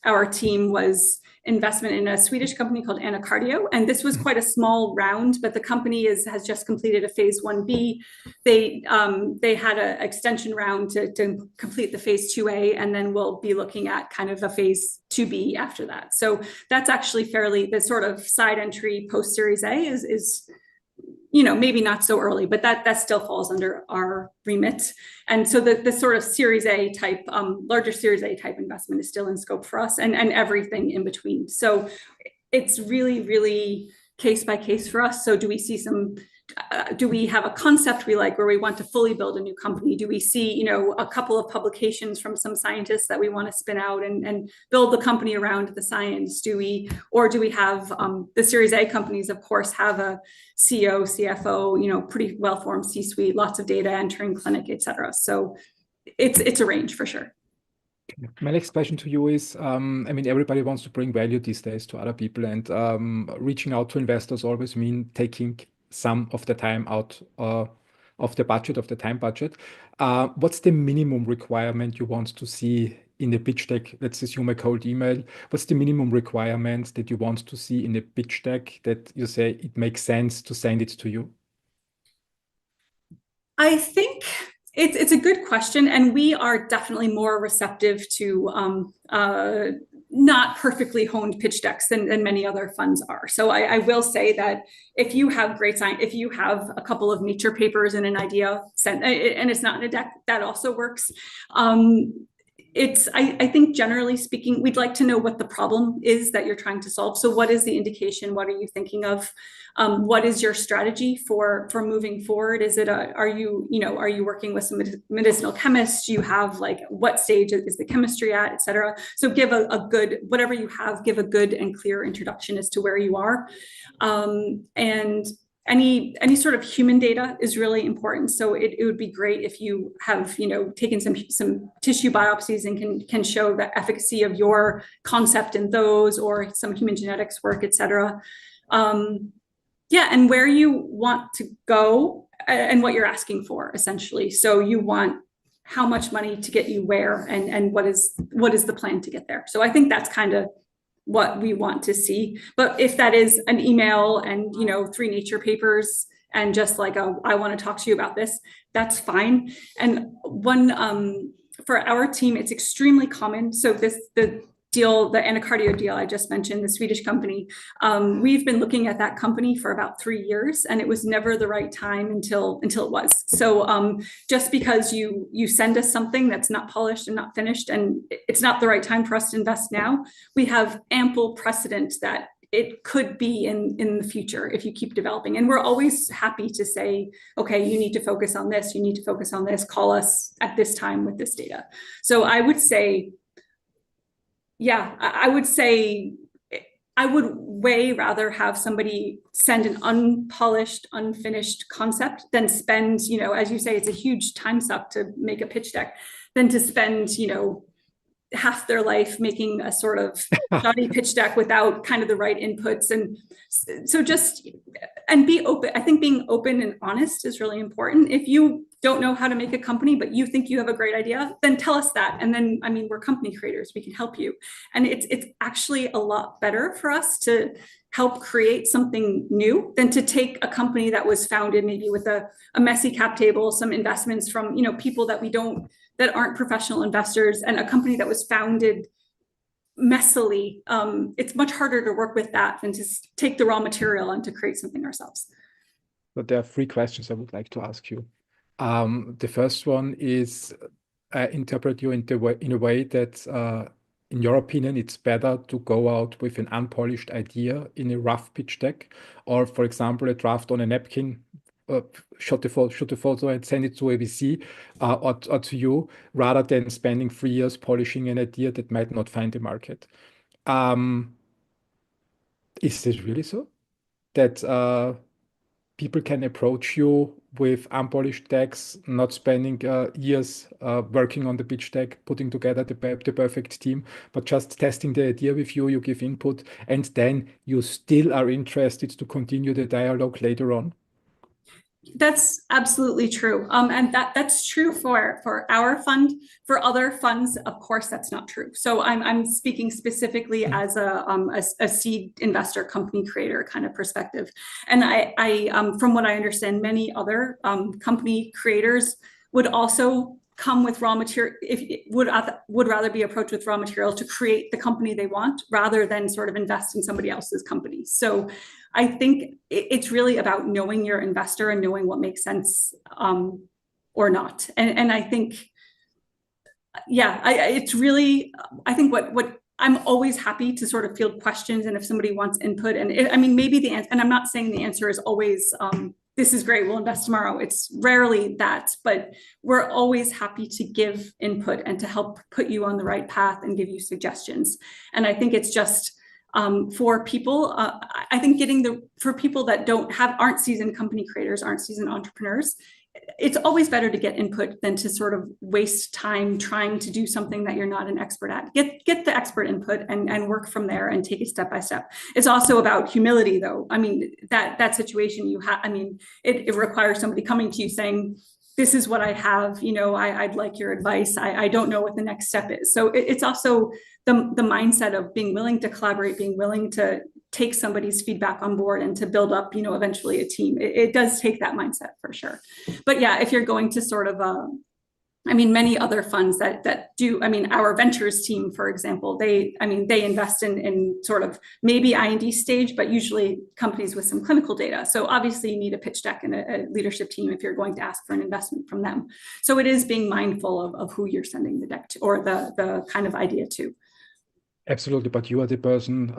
our team, was investment in a Swedish company called Anacardio. And this was quite a small round, but the company has just completed a phase 1B. They had an extension round to complete the phase 2A, and then we'll be looking at kind of a phase 2B after that. So that's actually fairly, the sort of side entry post Series A is maybe not so early, but that still falls under our remit. And so the sort of Series A type, larger Series A type investment is still in scope for us, and everything in between. So it's really, really case by case for us. So do we have a concept we like where we want to fully build a new company? Do we see, a couple of publications from some scientists that we want to spin out and build the company around the science? Do we have the Series A companies, of course, have a CEO, CFO, pretty well-formed C-suite, lots of data entering clinic, et cetera. So it's a range for sure. My next question to you is, everybody wants to bring value these days to other people, and reaching out to investors always mean taking some of the time out of the time budget. What's the minimum requirement you want to see in the pitch deck? Let's assume a cold email. What's the minimum requirement that you want to see in the pitch deck that you say it makes sense to send it to you? I think it's a good question, and we are definitely more receptive to not perfectly honed pitch decks than many other funds are. So I will say that if you have great science, if you have a couple of Nature papers and an idea sent, and it's not in a deck, that also works. I think generally speaking, we'd like to know what the problem is that you're trying to solve. So what is the indication? What are you thinking of? What is your strategy for moving forward? Is it are you working with some medicinal chemists? Do you have what stage is the chemistry at, et cetera? So give a good, whatever you have, give a good and clear introduction as to where you are. And any sort of human data is really important. So it would be great if you have, taken some tissue biopsies and can show the efficacy of your concept in those, or some human genetics work, et cetera. Yeah, and where you want to go and what you're asking for, essentially. So you want how much money to get you where, and what is the plan to get there. So I think that's kind of what we want to see. But if that is an email and 3 Nature papers and just like I want to talk to you about this, that's fine. And one for our team, it's extremely common. So the anacardio deal I just mentioned, the Swedish company, we've been looking at that company for about 3 years, and it was never the right time until it was. So just because you send us something that's not polished and not finished, and it's not the right time for us to invest now, we have ample precedent that it could be in the future if you keep developing. And we're always happy to say, okay, you need to focus on this, you need to focus on this, call us at this time with this data. So I would say, yeah, I would say I would way rather have somebody send an unpolished, unfinished concept than spend, as you say, it's a huge time suck to make a pitch deck, than to spend, half their life making a sort of shoddy pitch deck without kind of the right inputs. And so and be open. I think being open and honest is really important. If you don't know how to make a company, but you think you have a great idea, then tell us that. And then, we're company creators, we can help you. And it's actually a lot better for us to help create something new than to take a company that was founded maybe with a messy cap table, some investments from, people that aren't professional investors, and a company that was founded messily. It's much harder to work with that than to take the raw material and to create something ourselves. But there are 3 questions I would like to ask you. The first one is, I interpret you in a way that, in your opinion, it's better to go out with an unpolished idea in a rough pitch deck, or, for example, a draft on a napkin, shoot a photo and send it to a VC, or to you, rather than spending 3 years polishing an idea that might not find the market. Is this really so? That people can approach you with unpolished decks, not spending years working on the pitch deck, putting together the perfect team, but just testing the idea with you, you give input, and then you still are interested to continue the dialogue later on? That's absolutely true. And that's true for our fund. For other funds, of course, that's not true. So I'm speaking specifically as a seed investor, company creator kind of perspective. And I from what I understand, many other company creators would also come with raw material, would rather be approached with raw material to create the company they want, rather than sort of invest in somebody else's company. So I think it's really about knowing your investor and knowing what makes sense or not. And I think, yeah, it's really, I think what I'm always happy to sort of field questions, and if somebody wants input, and maybe the answer, and I'm not saying the answer is always, this is great, we'll invest tomorrow. It's rarely that, but we're always happy to give input and to help put you on the right path and give you suggestions. And I think it's just, for people, I think for people that aren't seasoned company creators, aren't seasoned entrepreneurs, it's always better to get input than to sort of waste time trying to do something that you're not an expert at. Get the expert input and work from there and take it step by step. It's also about humility, though. That situation it requires somebody coming to you saying, this is what I have, I'd like your advice. I don't know what the next step is. So it's also the mindset of being willing to collaborate, being willing to take somebody's feedback on board and to build up, eventually a team. It does take that mindset for sure. But yeah, if you're going to sort of, many other funds that do, our ventures team, for example, they invest in sort of maybe IND stage, but usually companies with some clinical data. So obviously you need a pitch deck and a leadership team if you're going to ask for an investment from them. So it is being mindful of who you're sending the deck to, or the kind of idea to. Absolutely, but you are the person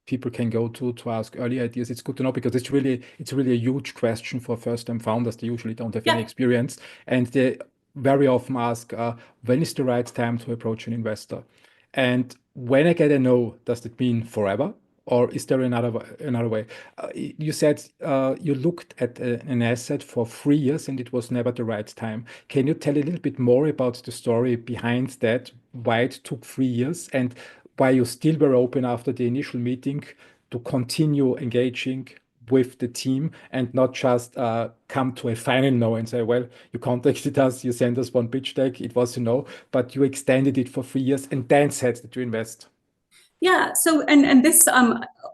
people can go to ask early ideas. It's good to know, because it's really a huge question for first-time founders. They usually don't have any experience, and they very often ask, when is the right time to approach an investor? And when I get a no, does that mean forever? Or is there another way? You said you looked at an asset for 3 years and it was never the right time. Can you tell a little bit more about the story behind that, why it took 3 years and why you still were open after the initial meeting to continue engaging with the team and not just come to a final no and say, well, you contacted us, you sent us one pitch deck, it was a no, but you extended it for 3 years and then said that you invest. Yeah. So and this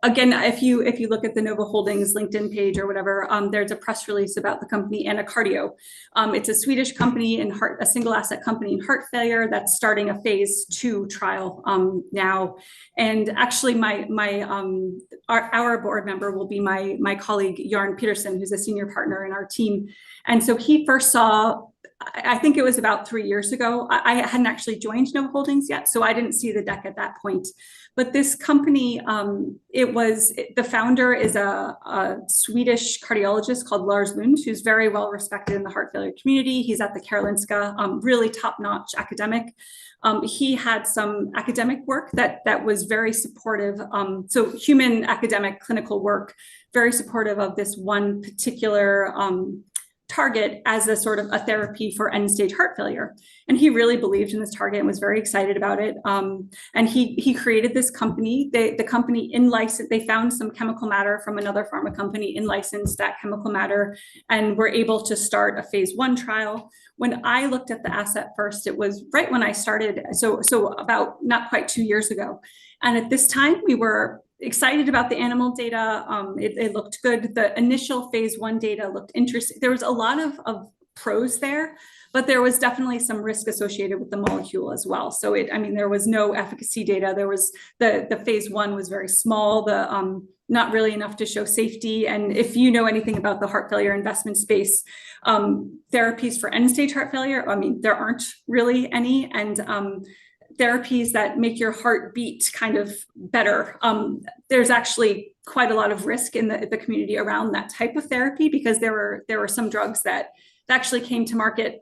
again, if you look at the Novo Holdings LinkedIn page or whatever, there's a press release about the company Anacardio. It's a Swedish company in a single asset company in heart failure that's starting a phase 2 trial now. And actually, our board member will be my colleague Jarn Peterson, who's a senior partner in our team. And so he first saw, I think it was about 3 years ago. I hadn't actually joined Novo Holdings yet, so I didn't see the deck at that point. But this company, the founder is a Swedish cardiologist called Lars Lund, who's very well respected in the heart failure community. He's at the Karolinska, really top-notch academic. He had some academic work that was very supportive. So human academic clinical work, very supportive of this one particular target as a sort of a therapy for end-stage heart failure. And he really believed in this target and was very excited about it. And he created this company. The company they found some chemical matter from another pharma company, in-licensed that chemical matter, and were able to start a phase 1 trial. When I looked at the asset first, it was right when I started, so about not quite 2 years ago. And at this time, we were excited about the animal data. It looked good. The initial phase 1 data looked interesting. There was a lot of pros there, but there was definitely some risk associated with the molecule as well. So there was no efficacy data. There was the phase 1 was very small, not really enough to show safety. And if you know anything about the heart failure investment space, therapies for end-stage heart failure, there aren't really any. And therapies that make your heart beat kind of better. There's actually quite a lot of risk in the community around that type of therapy, because there were some drugs that actually came to market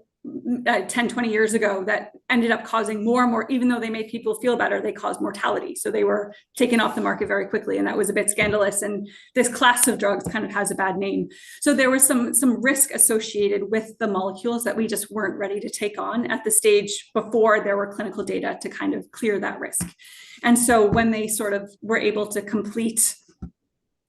10, 20 years ago that ended up causing more and more, even though they made people feel better, they caused mortality. So they were taken off the market very quickly. And that was a bit scandalous. And this class of drugs kind of has a bad name. So there was some risk associated with the molecules that we just weren't ready to take on at the stage before there were clinical data to kind of clear that risk. And so when they sort of were able to complete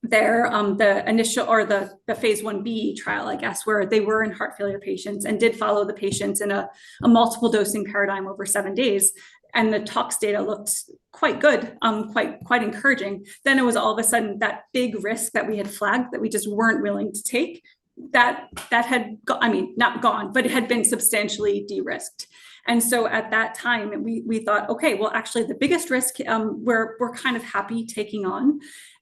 their the initial or the phase 1b trial, I guess, where they were in heart failure patients and did follow the patients in a multiple dosing paradigm over 7 days, and the tox data looked quite good, quite encouraging. Then it was all of a sudden that big risk that we had flagged that we just weren't willing to take, that had not gone, but it had been substantially de-risked. And so at that time, we thought, okay, well, actually the biggest risk we're kind of happy taking on.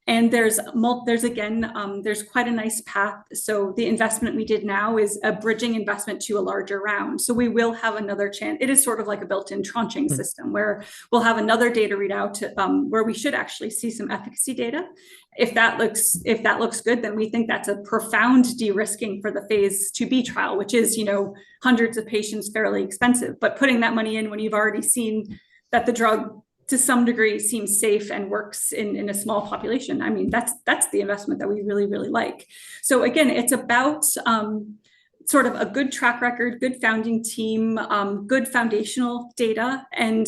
And there's quite a nice path. So the investment we did now is a bridging investment to a larger round. So we will have another chance. It is sort of like a built-in tranching system where we'll have another data readout where we should actually see some efficacy data. If that looks good, then we think that's a profound de-risking for the phase 2b trial, which is, hundreds of patients, fairly expensive. But putting that money in when you've already seen that the drug to some degree seems safe and works in a small population. That's the investment that we really, really like. So again, it's about sort of a good track record, good founding team, good foundational data. And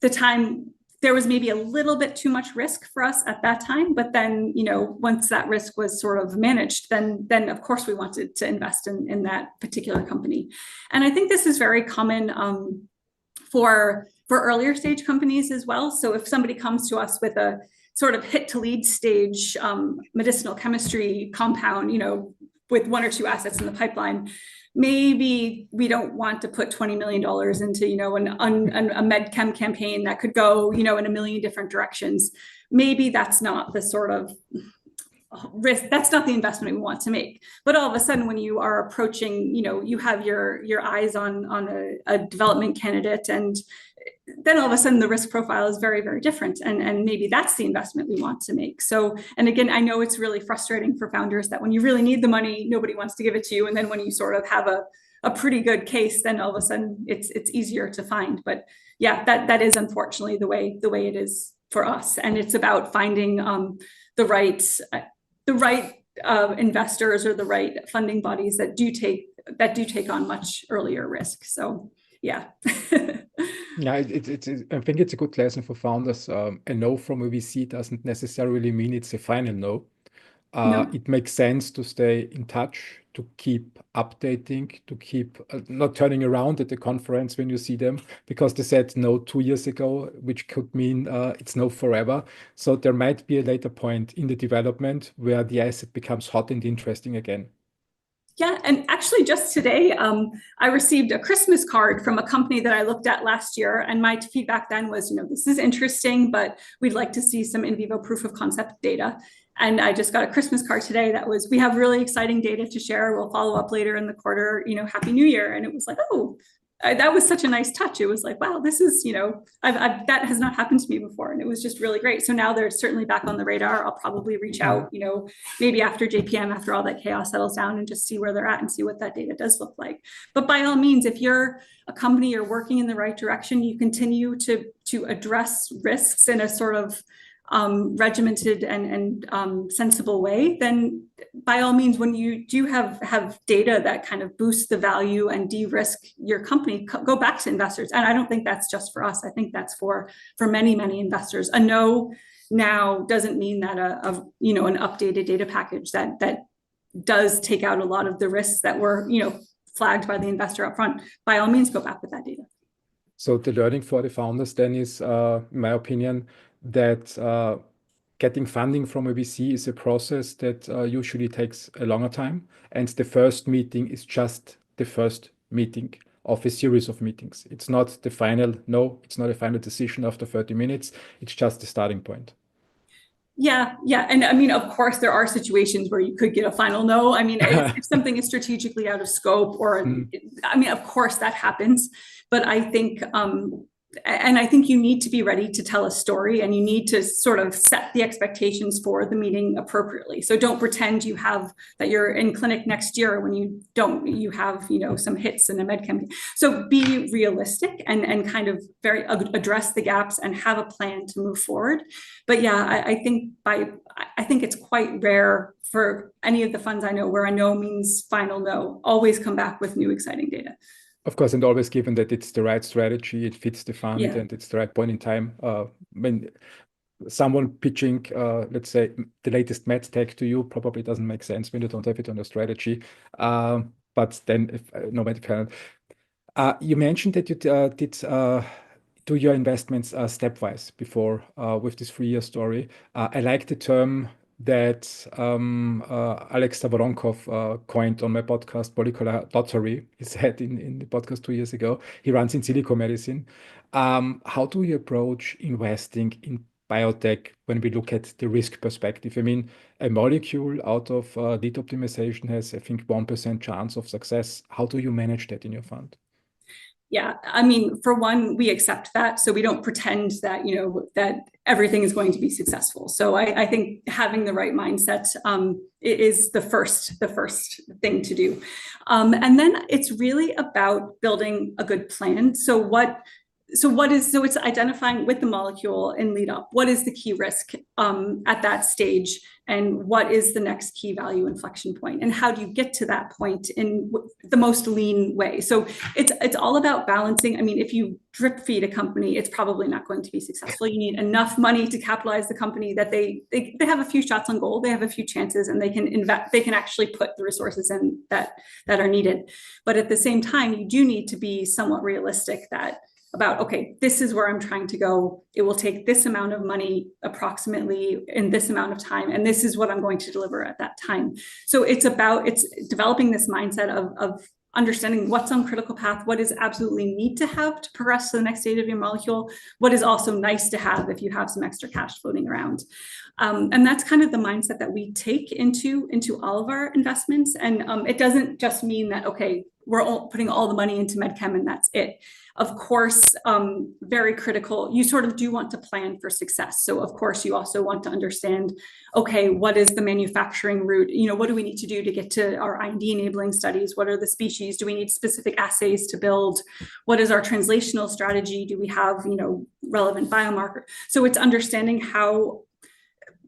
the time, there was maybe a little bit too much risk for us at that time. But then, once that risk was sort of managed, then of course we wanted to invest in that particular company. And I think this is very common for earlier stage companies as well. So if somebody comes to us with a sort of hit to lead stage medicinal chemistry compound, with 1 or 2 assets in the pipeline, maybe we don't want to put $20 million into, a med chem campaign that could go, in a million different directions. Maybe that's not the sort of risk, that's not the investment we want to make. But all of a sudden, when you are approaching, you have your eyes on a development candidate, and then all of a sudden the risk profile is very, very different. And maybe that's the investment we want to make. So, and again, I know it's really frustrating for founders that when you really need the money, nobody wants to give it to you. And then when you sort of have a pretty good case, then all of a sudden it's easier to find. But yeah, that is unfortunately the way it is for us. And it's about finding the right investors or the right funding bodies that do take on much earlier risk. So yeah. Yeah, I think it's a good lesson for founders. A no from a VC doesn't necessarily mean it's a final no. No. It makes sense to stay in touch, to keep updating, to keep not turning around at the conference when you see them because they said no 2 years ago, which could mean it's no forever. So there might be a later point in the development where the asset becomes hot and interesting again. Yeah, and actually just today, I received a Christmas card from a company that I looked at last year, and my feedback then was, this is interesting, but we'd like to see some in vivo proof of concept data. And I just got a Christmas card today that was, we have really exciting data to share. We'll follow up later in the quarter, Happy New Year. And it was like, oh, that was such a nice touch. It was like, wow, this is, that has not happened to me before. And it was just really great. So now they're certainly back on the radar. I'll probably reach out, maybe after JPM, after all that chaos settles down, and just see where they're at and see what that data does look like. But by all means, if you're a company, you're working in the right direction, you continue to address risks in a sort of regimented and sensible way, then by all means, when you do have data that kind of boosts the value and de-risk your company, go back to investors. And I don't think that's just for us. I think that's for many, many investors. A no now doesn't mean that an updated data package that does take out a lot of the risks that were flagged by the investor up front. By all means, go back with that data. So the learning for the founders then is, in my opinion, that getting funding from a VC is a process that usually takes a longer time. And the first meeting is just the first meeting of a series of meetings. It's not the final no, it's not a final decision after 30 minutes. It's just the starting point. Yeah. And I mean, of course, there are situations where you could get a final no. I mean, if something is strategically out of scope I mean, of course that happens. But I think, I think you need to be ready to tell a story, and you need to sort of set the expectations for the meeting appropriately. So don't pretend that you're in clinic next year when you have some hits in a medchem. So be realistic and kind of address the gaps and have a plan to move forward. But yeah, I think it's quite rare for any of the funds I know where a no means final no. Always come back with new exciting data. Of course, and always given that it's the right strategy, it fits the fund, and it's the right point in time. When someone pitching, let's say, the latest med tech to you probably doesn't make sense when you don't have it on your strategy. But then, no matter. You mentioned that you did do your investments stepwise before with this 3-year story. I like the term that Alex Stavronkov coined on my podcast, Molecular Dottery. He said in the podcast 2 years ago. He runs in silico medicine. How do you approach investing in biotech when we look at the risk perspective? I mean, a molecule out of lead optimization has, I think, 1% chance of success. How do you manage that in your fund? Yeah, I mean, for one, we accept that. So we don't pretend that, that everything is going to be successful. So I think having the right mindset is the first thing to do. And then it's really about building a good plan. So it's identifying with the molecule in lead up, what is the key risk at that stage, and what is the next key value inflection point, and how do you get to that point in the most lean way? So it's all about balancing. I mean, if you drip feed a company, it's probably not going to be successful. You need enough money to capitalize the company that they have a few shots on goal, they have a few chances, and they can invest. They can actually put the resources in that are needed. But at the same time, you do need to be somewhat realistic about, okay, this is where I'm trying to go. It will take this amount of money approximately in this amount of time, and this is what I'm going to deliver at that time. So it's developing this mindset of understanding what's on critical path, what is absolutely need to have to progress to the next stage of your molecule, what is also nice to have if you have some extra cash floating around. And that's kind of the mindset that we take into all of our investments. And it doesn't just mean that, okay, we're all putting all the money into medchem and that's it. Of course, very critical. You sort of do want to plan for success. So of course, you also want to understand, okay, what is the manufacturing route? What do we need to do to get to our IND enabling studies? What are the species? Do we need specific assays to build? What is our translational strategy? Do we have, relevant biomarker. So it's understanding how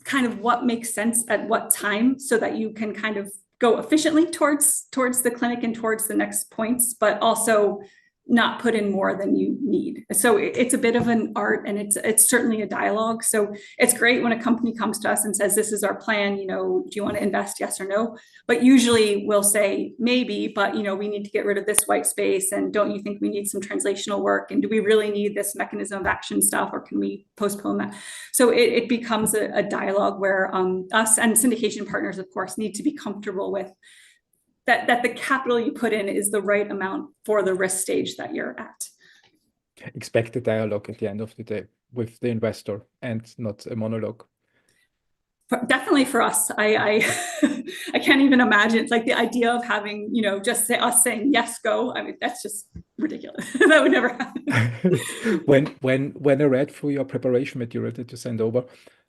kind of what makes sense at what time so that you can kind of go efficiently towards the clinic and towards the next points, but also not put in more than you need. So it's a bit of an art, and it's certainly a dialogue. So it's great when a company comes to us and says, this is our plan, do you want to invest, yes or no? But usually we'll say maybe, but we need to get rid of this white space, and don't you think we need some translational work, and do we really need this mechanism of action stuff, or can we postpone that? So it becomes a dialogue where us and syndication partners, of course, need to be comfortable with that the capital you put in is the right amount for the risk stage that you're at. Expect a dialogue at the end of the day with the investor and not a monologue. Definitely for us, I I can't even imagine. It's like the idea of having, just us saying yes, go. I mean, that's just ridiculous. That would never happen. When I read through your preparation material that you sent over,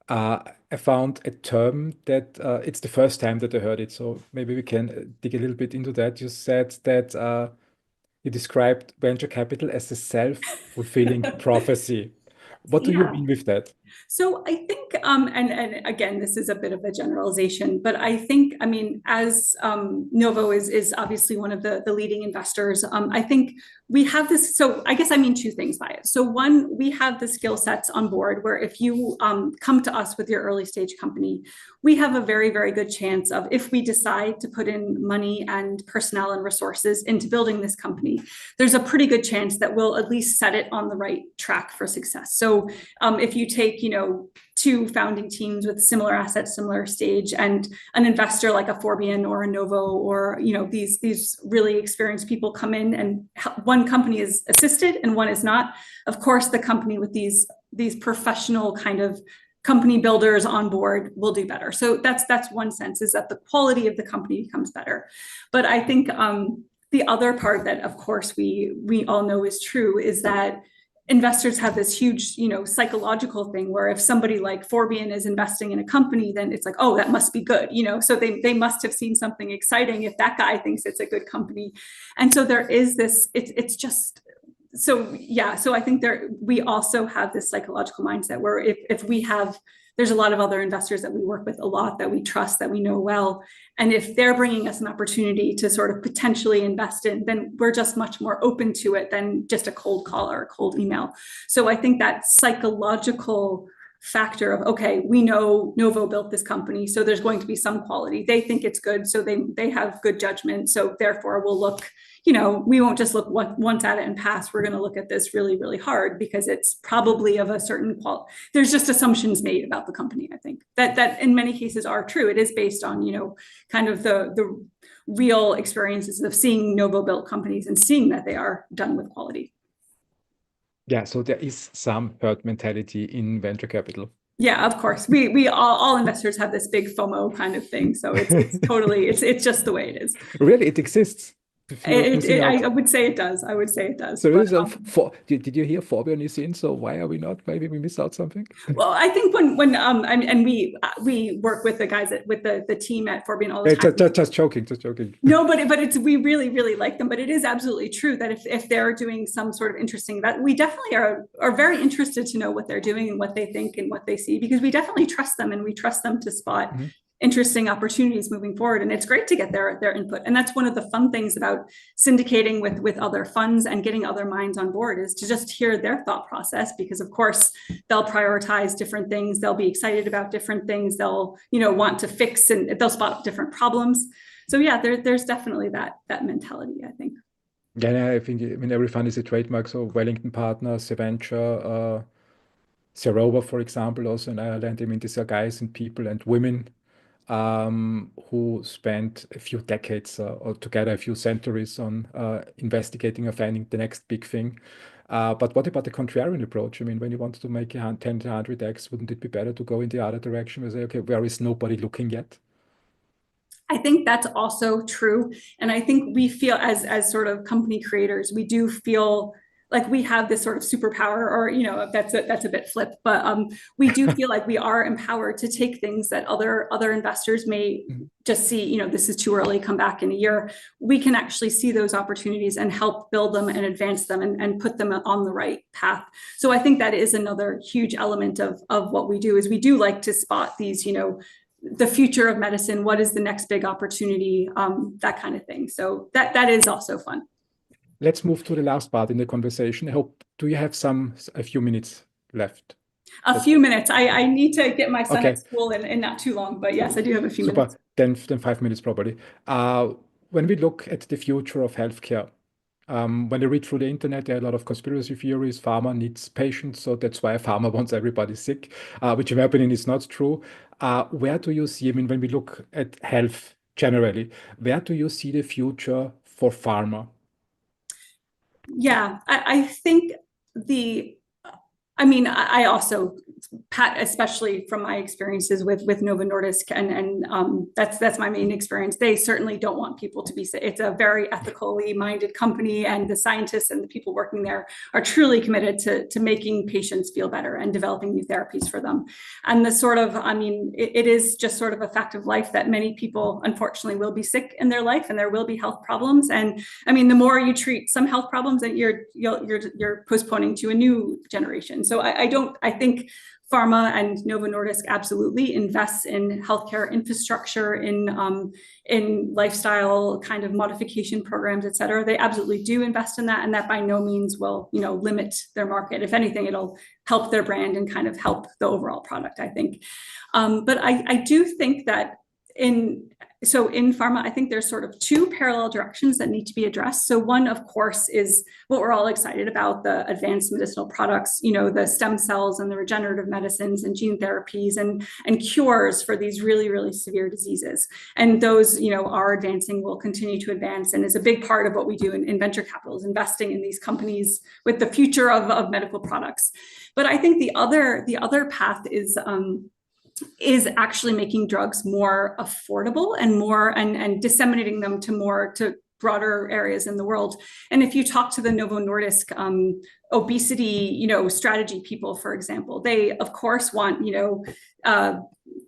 I found a term that it's the first time that I heard it. So maybe we can dig a little bit into that. You said that you described venture capital as a self-fulfilling prophecy. What do you mean with that? So I think, and again, this is a bit of a generalization, but I think, as Novo is obviously one of the leading investors, I think we have this, so I guess I mean two things by it. So one, we have the skill sets on board where if you come to us with your early stage company, we have a very, very good chance of, if we decide to put in money and personnel and resources into building this company, there's a pretty good chance that we'll at least set it on the right track for success. So if you take, two founding teams with similar assets, similar stage, and an investor like a Forbion or a Novo, or these really experienced people come in, and one company is assisted and one is not. Of course, the company with these professional kind of company builders on board will do better. So that's one sense, is that the quality of the company becomes better. But I think the other part that, of course, we all know is true is that investors have this huge, psychological thing where if somebody like Forbion is investing in a company, then it's like, oh, that must be good, so they must have seen something exciting if that guy thinks it's a good company. And so there is this, it's just, so yeah, so I think we also have this psychological mindset where if we have, there's a lot of other investors that we work with a lot, that we trust, that we know well. And if they're bringing us an opportunity to sort of potentially invest in, then we're just much more open to it than just a cold call or a cold email. So I think that psychological factor of, okay, we know Novo built this company, so there's going to be some quality. They think it's good, so they have good judgment. So therefore we'll look, we won't just look once at it and pass. We're going to look at this really, really hard because it's probably of a certain quality. There's just assumptions made about the company, I think, that in many cases are true. It is based on, kind of the real experiences of seeing Novo built companies and seeing that they are done with quality. Yeah, so there is some herd mentality in venture capital. Yeah, of course. We all investors have this big FOMO kind of thing. So it's totally, it's just the way it is. Really, it exists. I would say it does. I would say it does. So but, did you hear Forbion is in? So why are we not? Maybe we missed out something. Well, I think when and we work with the guys with the team at Forbion all the time. Just joking. No, but it's we really, really like them. But it is absolutely true that if they're doing some sort of interesting, that we definitely are very interested to know what they're doing and what they think and what they see, because we definitely trust them, and we trust them to spot interesting opportunities moving forward. And it's great to get their input. And that's one of the fun things about syndicating with other funds and getting other minds on board, is to just hear their thought process, because of course they'll prioritize different things. They'll be excited about different things. They'll, want to fix, and they'll spot different problems. So yeah, there's definitely that mentality, I think. Yeah, I think, every fund is a trademark. So Wellington Partners, Seventure, Serova, for example, also in Ireland. These are guys and people and women who spent a few decades or together a few centuries on investigating or finding the next big thing. But what about the contrarian approach? When you want to make a 10 to 100x, wouldn't it be better to go in the other direction and say, okay, where is nobody looking yet? I think that's also true. And I think we feel as sort of company creators, we do feel like we have this sort of superpower, or that's a bit flip, but we do feel like we are empowered to take things that other investors may just see, this is too early, come back in a year. We can actually see those opportunities and help build them and advance them and put them on the right path. So I think that is another huge element of what we do, is we do like to spot these, the future of medicine, what is the next big opportunity, that kind of thing. So that is also fun. Let's move to the last part in the conversation. I hope, do you have a few minutes left? A few minutes. I need to get my son Okay. at school in not too long, but yes, I do have a few Super. minutes. Then 5 minutes probably. When we look at the future of healthcare, when I read through the internet, there are a lot of conspiracy theories. Pharma needs patients, so that's why pharma wants everybody sick, which in my opinion is not true. Where do you see, when we look at health generally, where do you see the future for pharma? Yeah, I think I also, Pat, especially from my experiences with Novo Nordisk, and that's my main experience. They certainly don't want people to be sick. It's a very ethically minded company, and the scientists and the people working there are truly committed to making patients feel better and developing new therapies for them. And it is just sort of a fact of life that many people, unfortunately, will be sick in their life, and there will be health problems. And the more you treat some health problems, that you're postponing to a new generation. So I think pharma and Novo Nordisk absolutely invests in healthcare infrastructure, in lifestyle kind of modification programs, et cetera. They absolutely do invest in that, and that by no means will, limit their market. If anything, it'll help their brand and kind of help the overall product, I think. But I do think that in pharma, I think there's sort of two parallel directions that need to be addressed. So one, of course, is what we're all excited about, the advanced medicinal products, the stem cells and the regenerative medicines and gene therapies and cures for these really, really severe diseases. And those, are advancing, will continue to advance, and is a big part of what we do in venture capital, is investing in these companies with the future of medical products. But I think the other path is actually making drugs more affordable and disseminating them to broader areas in the world. And if you talk to the Novo Nordisk obesity, strategy people, for example, they of course want,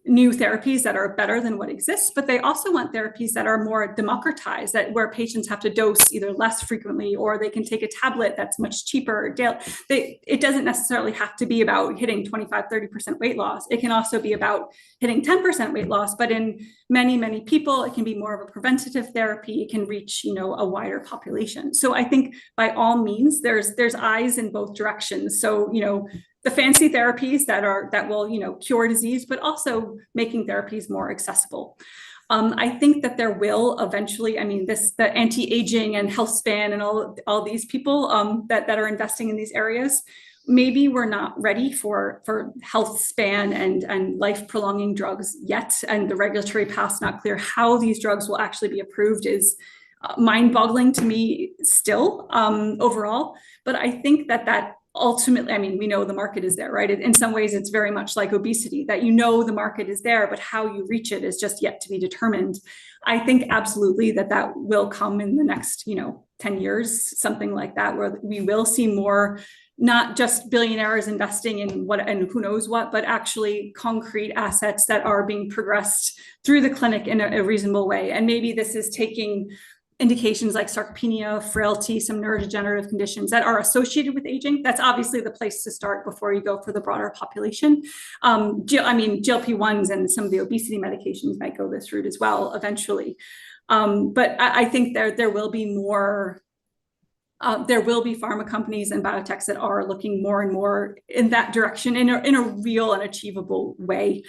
new therapies that are better than what exists, but they also want therapies that are more democratized, where patients have to dose either less frequently, or they can take a tablet that's much cheaper. It doesn't necessarily have to be about hitting 25-30% weight loss. It can also be about hitting 10% weight loss, but in many, many people, it can be more of a preventative therapy. It can reach, a wider population. So I think by all means, there's eyes in both directions. So, the fancy therapies that will, cure disease, but also making therapies more accessible. I think that there will eventually, the anti-aging and health span and all these people that are investing in these areas, maybe we're not ready for health span and life prolonging drugs yet, and the regulatory path's not clear. How these drugs will actually be approved is mind-boggling to me still, overall. But I think that ultimately, we know the market is there, right? In some ways, it's very much like obesity, that the market is there, but how you reach it is just yet to be determined. I think absolutely that will come in the next, 10 years, something like that, where we will see more, not just billionaires investing in what and who knows what, but actually concrete assets that are being progressed through the clinic in a reasonable way. And maybe this is taking indications like sarcopenia, frailty, some neurodegenerative conditions that are associated with aging. That's obviously the place to start before you go for the broader population. GLP-1s and some of the obesity medications might go this route as well eventually. But I think there will be more. There will be pharma companies and biotechs that are looking more and more in that direction in a real and achievable way.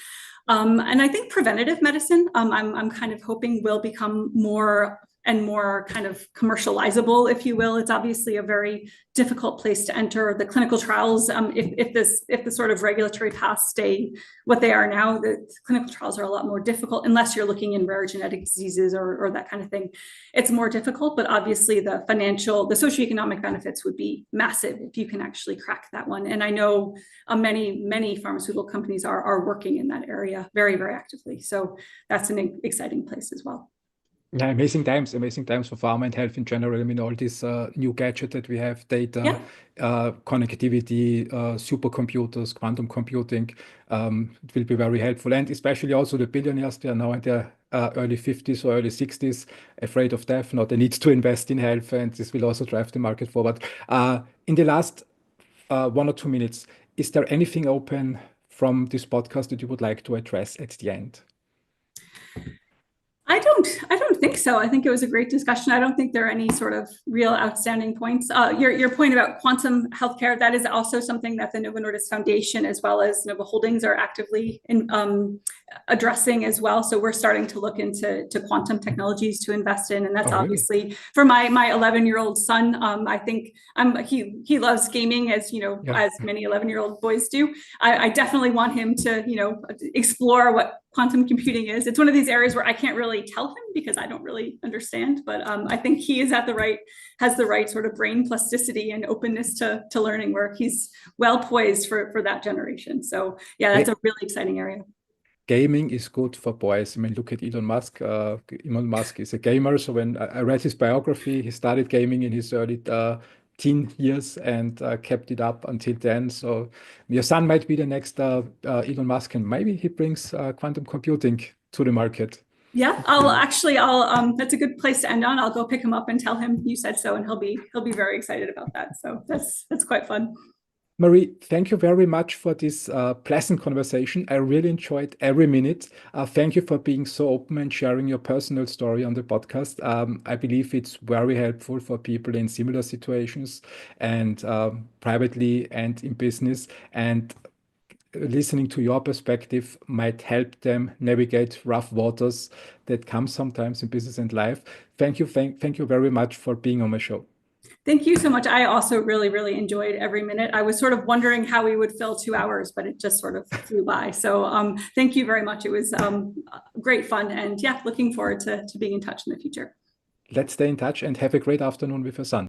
And I think preventative medicine, I'm kind of hoping will become more and more kind of commercializable, if you will. It's obviously a very difficult place to enter. The clinical trials, if the sort of regulatory paths stay what they are now, the clinical trials are a lot more difficult, unless you're looking in rare genetic diseases or that kind of thing. It's more difficult, but obviously the socioeconomic benefits would be massive if you can actually crack that one. And I know many pharmaceutical companies are working in that area very, very actively. So that's an exciting place as well. Yeah, amazing times for pharma and health in general. I mean, all these new gadgets that we have, data, Yeah. connectivity, supercomputers, quantum computing, it will be very helpful. And especially also the billionaires, they are now in their early 50s or early 60s, afraid of death. Now they need to invest in health, and this will also drive the market forward. In the last 1 or 2 minutes, is there anything open from this podcast that you would like to address at the end? I don't think so. I think it was a great discussion. I don't think there are any sort of real outstanding points. Your point about quantum healthcare, that is also something that the Novo Nordisk Foundation as well as Novo Holdings are actively addressing as well. So we're starting to look into quantum technologies to invest in, and that's Oh, really? obviously for my 11-year-old son. I think he loves gaming, as you know, Yeah. as many 11-year-old boys do. I definitely want him to explore what quantum computing is. It's one of these areas where I can't really tell him because I don't really understand, but I think he is has the right sort of brain plasticity and openness to learning, where he's well poised for that generation. So yeah, that's a really exciting area. Gaming is good for boys. I mean, look at Elon Musk. Elon Musk is a gamer. So when I read his biography, he started gaming in his early teen years and kept it up until then. So your son might be the next Elon Musk, and maybe he brings quantum computing to the market. Yeah, that's a good place to end on. I'll go pick him up and tell him you said so, and he'll be very excited about that. So that's quite fun. Marie, thank you very much for this pleasant conversation. I really enjoyed every minute. Thank you for being so open and sharing your personal story on the podcast. I believe it's very helpful for people in similar situations and privately and in business. And listening to your perspective might help them navigate rough waters that come sometimes in business and life. Thank you very much for being on my show. Thank you so much. I also really, really enjoyed every minute. I was sort of wondering how we would fill 2 hours, but it just sort of flew by. So thank you very much. It was great fun. And yeah, looking forward to being in touch in the future. Let's stay in touch and have a great afternoon with your son.